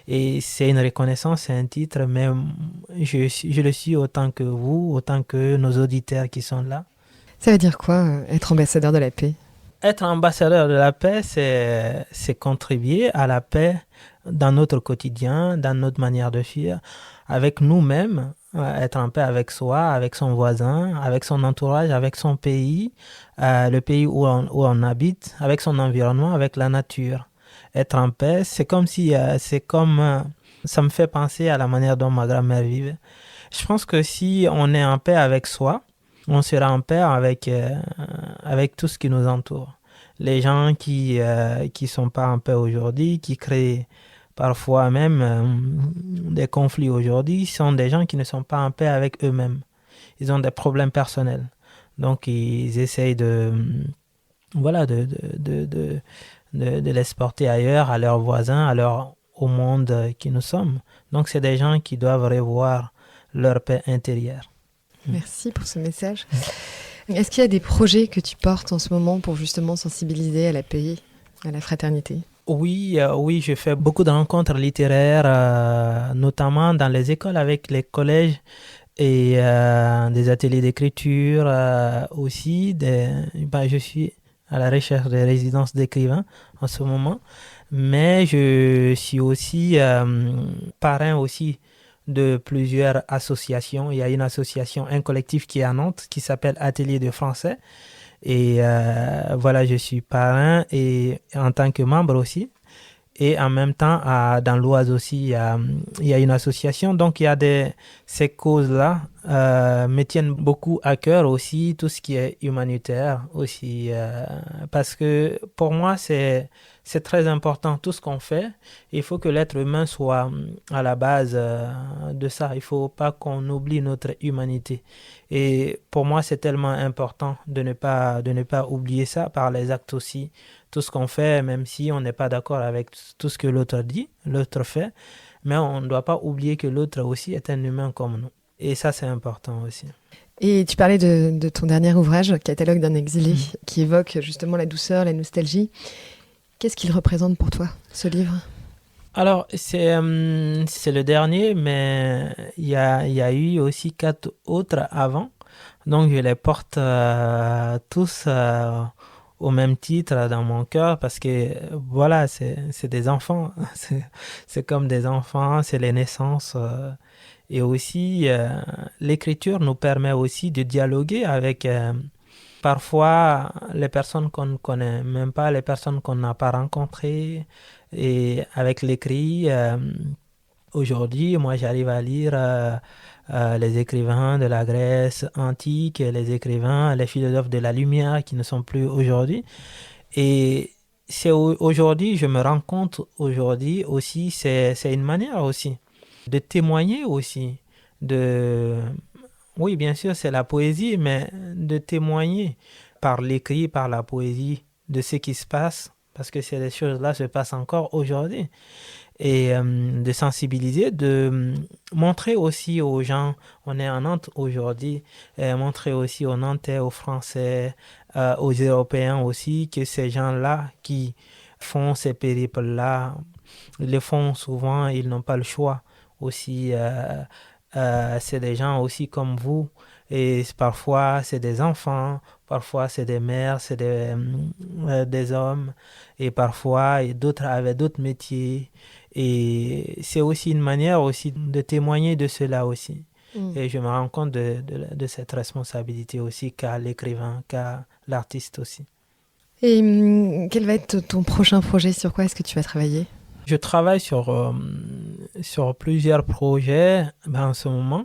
Et c'est une reconnaissance, c'est un titre, mais je le suis autant que vous, autant que nos auditeurs qui sont là. Ça veut dire quoi, être ambassadeur de la paix ? Être ambassadeur de la paix, c'est contribuer à la paix dans notre quotidien, dans notre manière de vivre, avec nous-mêmes, être en paix avec soi, avec son voisin, avec son entourage, avec son pays, le pays où on habite, avec son environnement, avec la nature. Être en paix, c'est comme si, ça me fait penser à la manière dont ma grand-mère vivait. Je pense que si on est en paix avec soi, on sera en paix avec tout ce qui nous entoure. Les gens qui sont pas en paix aujourd'hui, qui créent parfois même des conflits aujourd'hui, sont des gens qui ne sont pas en paix avec eux-mêmes. Ils ont des problèmes personnels. Donc ils essayent de l'exporter ailleurs, à leurs voisins, au monde qui nous sommes. Donc c'est des gens qui doivent revoir leur paix intérieure. Merci pour ce message. Est-ce qu'il y a des projets que tu portes en ce moment pour justement sensibiliser à la paix, à la fraternité ? Oui, je fais beaucoup de rencontres littéraires, notamment dans les écoles avec les collèges et des ateliers d'écriture aussi. Je suis à la recherche des résidences d'écrivains en ce moment, mais je suis aussi parrain aussi de plusieurs associations. Il y a une association, un collectif qui est à Nantes, qui s'appelle Atelier de français. Et je suis parrain et en tant que membre aussi. Et en même temps, dans l'Oise aussi, il y a une association. Donc, ces causes-là me tiennent beaucoup à cœur aussi, tout ce qui est humanitaire aussi. Parce que pour moi, c'est très important, tout ce qu'on fait. Il faut que l'être humain soit à la base de ça. Il ne faut pas qu'on oublie notre humanité. Et pour moi, c'est tellement important de ne pas oublier ça par les actes aussi. Tout ce qu'on fait, même si on n'est pas d'accord avec tout ce que l'autre dit, l'autre fait, mais on ne doit pas oublier que l'autre aussi est un humain comme nous. Et ça, c'est important aussi. Et tu parlais de ton dernier ouvrage, Catalogue d'un exilé, qui évoque justement la douceur, la nostalgie. Qu'est-ce qu'il représente pour toi, ce livre ? Alors, c'est le dernier, mais il y a eu aussi 4 autres avant. Donc, je les porte tous au même titre dans mon cœur parce que, voilà, c'est des enfants. C'est comme des enfants, c'est les naissances. Et aussi, l'écriture nous permet aussi de dialoguer avec parfois les personnes qu'on ne connaît même pas, les personnes qu'on n'a pas rencontrées. Et avec l'écrit, aujourd'hui, moi, j'arrive à lire les écrivains de la Grèce antique, les écrivains, les philosophes de la lumière qui ne sont plus aujourd'hui. Et c'est aujourd'hui, je me rends compte aujourd'hui aussi, c'est une manière aussi de témoigner aussi. Oui, bien sûr, c'est la poésie, mais de témoigner par l'écrit, par la poésie, de ce qui se passe, parce que ces choses-là se passent encore aujourd'hui. et de sensibiliser, de montrer aussi aux gens, on est en Nantes aujourd'hui, montrer aussi aux Nantais, aux Français, aux Européens aussi, que ces gens-là qui font ces périples-là, ils le font souvent, ils n'ont pas le choix aussi. C'est des gens aussi comme vous, et parfois c'est des enfants, parfois c'est des mères, c'est des hommes, et parfois et d'autres avec d'autres métiers. Et c'est aussi une manière aussi de témoigner de cela aussi. Et je me rends compte de cette responsabilité aussi qu'a l'écrivain, qu'a l'artiste aussi. Et quel va être ton prochain projet? Sur quoi est-ce que tu vas travailler? Je travaille sur plusieurs projets en ce moment.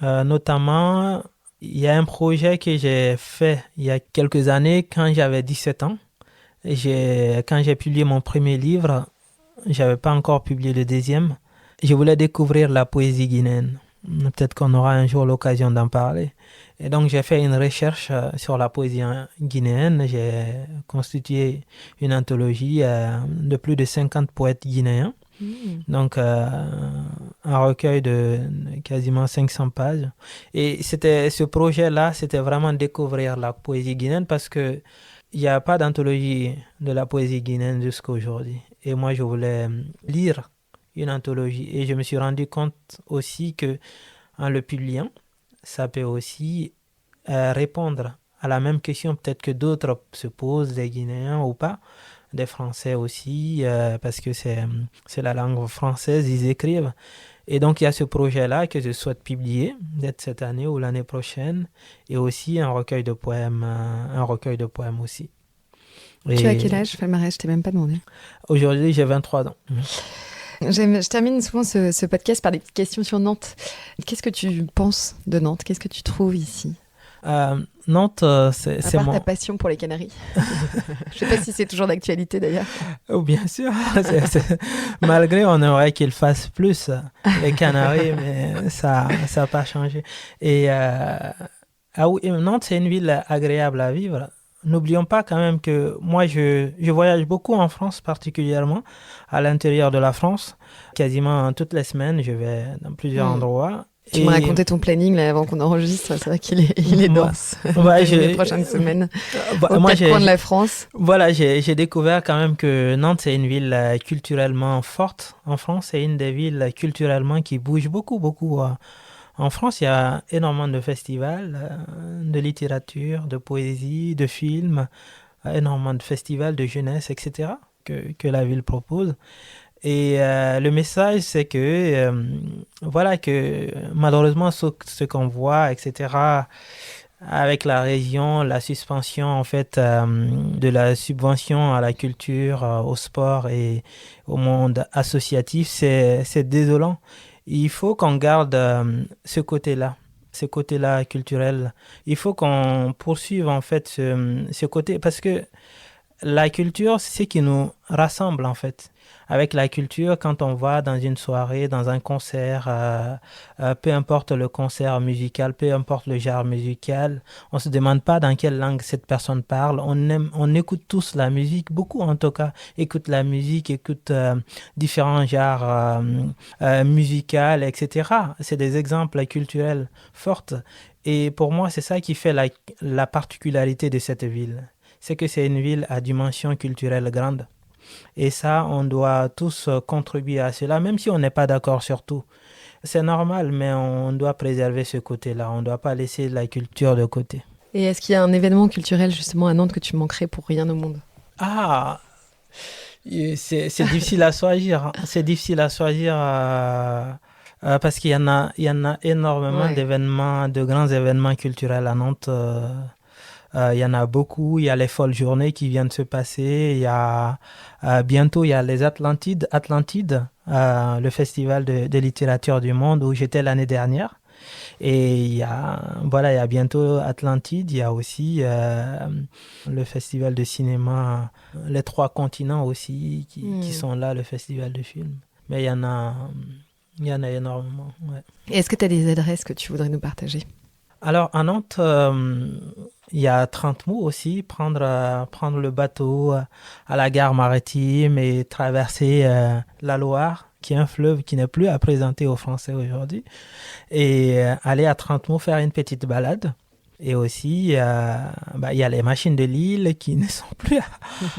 Notamment, il y a un projet que j'ai fait il y a quelques années quand j'avais 17 ans. Quand j'ai publié mon premier livre, je n'avais pas encore publié le deuxième. Je voulais découvrir la poésie guinéenne. Peut-être qu'on aura un jour l'occasion d'en parler. Et donc, j'ai fait une recherche sur la poésie guinéenne. J'ai constitué une anthologie de plus de 50 poètes guinéens. Donc, un recueil de quasiment 500 pages. Et ce projet-là, c'était vraiment découvrir la poésie guinéenne parce qu'il n'y a pas d'anthologie de la poésie guinéenne jusqu'à aujourd'hui. Et moi, je voulais lire une anthologie. Et je me suis rendu compte aussi que en le publiant, ça peut aussi répondre à la même question peut-être que d'autres se posent, des Guinéens ou pas, des Français aussi, parce que c'est la langue française, ils écrivent. Et donc il y a ce projet-là que je souhaite publier, peut-être cette année ou l'année prochaine, et aussi un recueil de poèmes aussi. Tu as quel âge, Falmarès? Je t'ai même pas demandé. Aujourd'hui, j'ai 23 ans. Je termine souvent ce podcast par des petites questions sur Nantes. Qu'est-ce que tu penses de Nantes? Qu'est-ce que tu trouves ici? Nantes, c'est à part ta passion pour les Canaries. Je sais pas si c'est toujours d'actualité d'ailleurs. Oh, bien sûr. Malgré, on aimerait qu'ils fassent plus les Canaries, mais ça n'a pas changé. Et oui, Nantes, c'est une ville agréable à vivre. N'oublions pas quand même que moi, je voyage beaucoup en France, particulièrement à l'intérieur de la France. Quasiment toutes les semaines, je vais dans plusieurs endroits. Tu m'as raconté ton planning là, avant qu'on enregistre. C'est vrai qu'il est dense. Les prochaines semaines. Aux quatre coins de la France. Voilà, j'ai découvert quand même que Nantes, c'est une ville culturellement forte. En France, c'est une des villes culturellement qui bouge beaucoup, beaucoup. En France, il y a énormément de festivals de littérature, de poésie, de films, énormément de festivals de jeunesse, etc., que la ville propose. Et le message, c'est que, voilà, que malheureusement, ce qu'on voit, etc., avec la région, la suspension, en fait, de la subvention à la culture, au sport et au monde associatif, c'est désolant. Il faut qu'on garde ce côté-là culturel. Il faut qu'on poursuive, en fait, ce côté, parce que la culture, c'est ce qui nous rassemble, en fait. Avec la culture, quand on va dans une soirée, dans un concert, peu importe le concert musical, peu importe le genre musical, on ne se demande pas dans quelle langue cette personne parle. On écoute tous la musique, beaucoup en tout cas écoutent la musique, écoutent différents genres musicaux, etc. C'est des exemples culturels forts. Et pour moi, c'est ça qui fait la particularité de cette ville. C'est que c'est une ville à dimension culturelle grande. Et ça, on doit tous contribuer à cela, même si on n'est pas d'accord sur tout. C'est normal, mais on doit préserver ce côté-là. On ne doit pas laisser la culture de côté. Et est-ce qu'il y a un événement culturel justement à Nantes que tu manquerais pour rien au monde? Ah, c'est difficile à choisir. C'est difficile à choisir parce qu'il y en a énormément d'événements, de grands événements culturels à Nantes. Il y en a beaucoup. Il y a les folles journées qui viennent de se passer. Il y a bientôt il y a les Atlantides, le festival de littérature du monde où j'étais l'année dernière. Et il y a bientôt Atlantide. Il y a aussi le festival de cinéma, les trois continents aussi qui sont là, le festival de films. Mais il y en a énormément. Ouais. Est-ce que tu as des adresses que tu voudrais nous partager? Alors, à Nantes, il y a 30 mots aussi, prendre le bateau à la gare maritime et traverser la Loire qui est un fleuve qui n'est plus à présenter aux Français aujourd'hui, et aller à Trentmont faire une petite balade. Et aussi, il y a les machines de Lille qui ne sont plus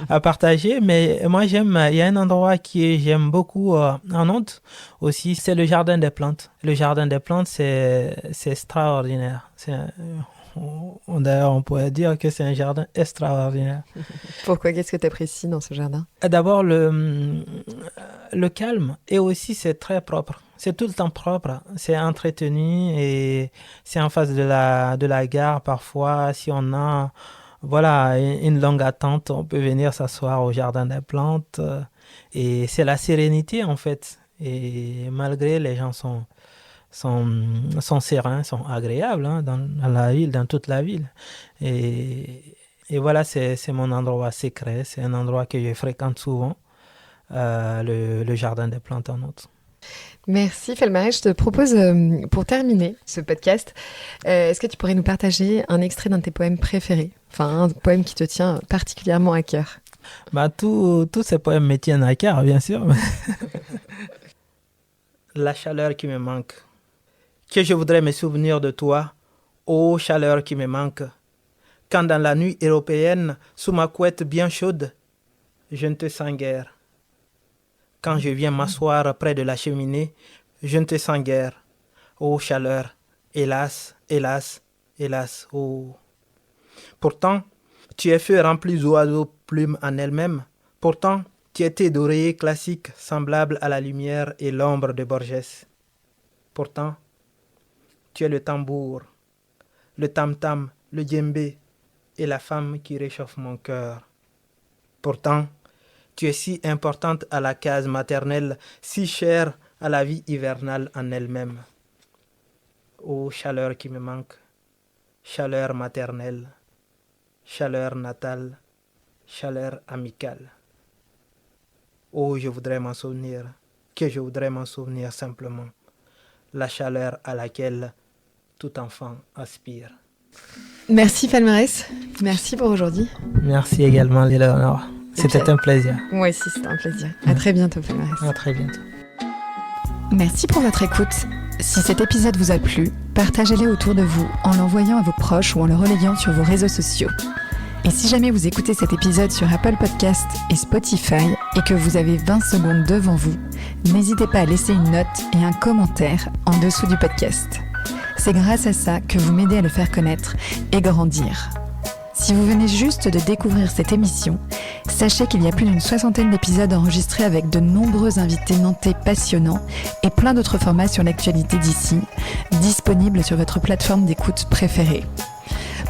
à partager. Mais moi, il y a un endroit j'aime beaucoup en Nantes aussi, c'est le Jardin des Plantes. Le Jardin des Plantes, c'est extraordinaire. D'ailleurs, on pourrait dire que c'est un jardin extraordinaire. Pourquoi? Qu'est-ce que tu apprécies dans ce jardin? D'abord, le calme, et aussi c'est très propre. C'est tout le temps propre, c'est entretenu, et c'est en face de la gare. Parfois, si on a une longue attente, on peut venir s'asseoir au Jardin des Plantes, et c'est la sérénité en fait. Et malgré les gens sont sereins, sont agréables dans la ville, dans toute la ville. Et voilà, c'est mon endroit secret, c'est un endroit que je fréquente souvent, le Jardin des Plantes en Nantes. Merci Felmarès, je te propose pour terminer ce podcast, est-ce que tu pourrais nous partager un extrait d'un de tes poèmes préférés, enfin un poème qui te tient particulièrement à cœur? Tous ces poèmes me tiennent à cœur, bien sûr. La chaleur qui me manque, que je voudrais me souvenir de toi, ô chaleur qui me manque, quand dans la nuit européenne, sous ma couette bien chaude, je ne te sens guère. Quand je viens m'asseoir près de la cheminée, je ne te sens guère. Ô chaleur, hélas, hélas, hélas, oh. Pourtant, tu es feu rempli d'oiseaux plumes en elle-même. Pourtant, tu étais d'oreiller classique, semblable à la lumière et l'ombre de Borges. Pourtant, tu es le tambour, le tam-tam, le djembé et la femme qui réchauffe mon cœur. Pourtant, tu es si importante à la case maternelle, si chère à la vie hivernale en elle-même. Ô chaleur qui me manque, chaleur maternelle, chaleur natale, chaleur amicale. Oh, je voudrais m'en souvenir, que je voudrais m'en souvenir simplement, la chaleur à laquelle tout enfant aspire. Merci Felmarès, merci pour aujourd'hui. Merci également Léonore, c'était un plaisir. Moi aussi, c'était un plaisir. À très bientôt Felmarès. À très bientôt. Merci pour votre écoute. Si cet épisode vous a plu, partagez-le autour de vous en l'envoyant à vos proches ou en le relayant sur vos réseaux sociaux. Et si jamais vous écoutez cet épisode sur Apple Podcast et Spotify et que vous avez 20 secondes devant vous, n'hésitez pas à laisser une note et un commentaire en dessous du podcast. C'est grâce à ça que vous m'aidez à le faire connaître et grandir. Si vous venez juste de découvrir cette émission, sachez qu'il y a plus d'une 60aine d'épisodes enregistrés avec de nombreux invités nantais passionnants et plein d'autres formats sur l'actualité d'ici, disponibles sur votre plateforme d'écoute préférée.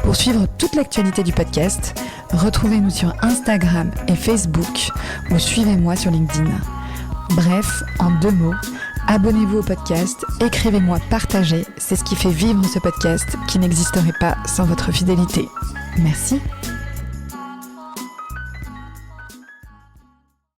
Pour suivre toute l'actualité du podcast, retrouvez-nous sur Instagram et Facebook ou suivez-moi sur LinkedIn. Bref, en 2 mots, abonnez-vous au podcast, écrivez-moi, partagez, c'est ce qui fait vivre ce podcast qui n'existerait pas sans votre fidélité. Merci.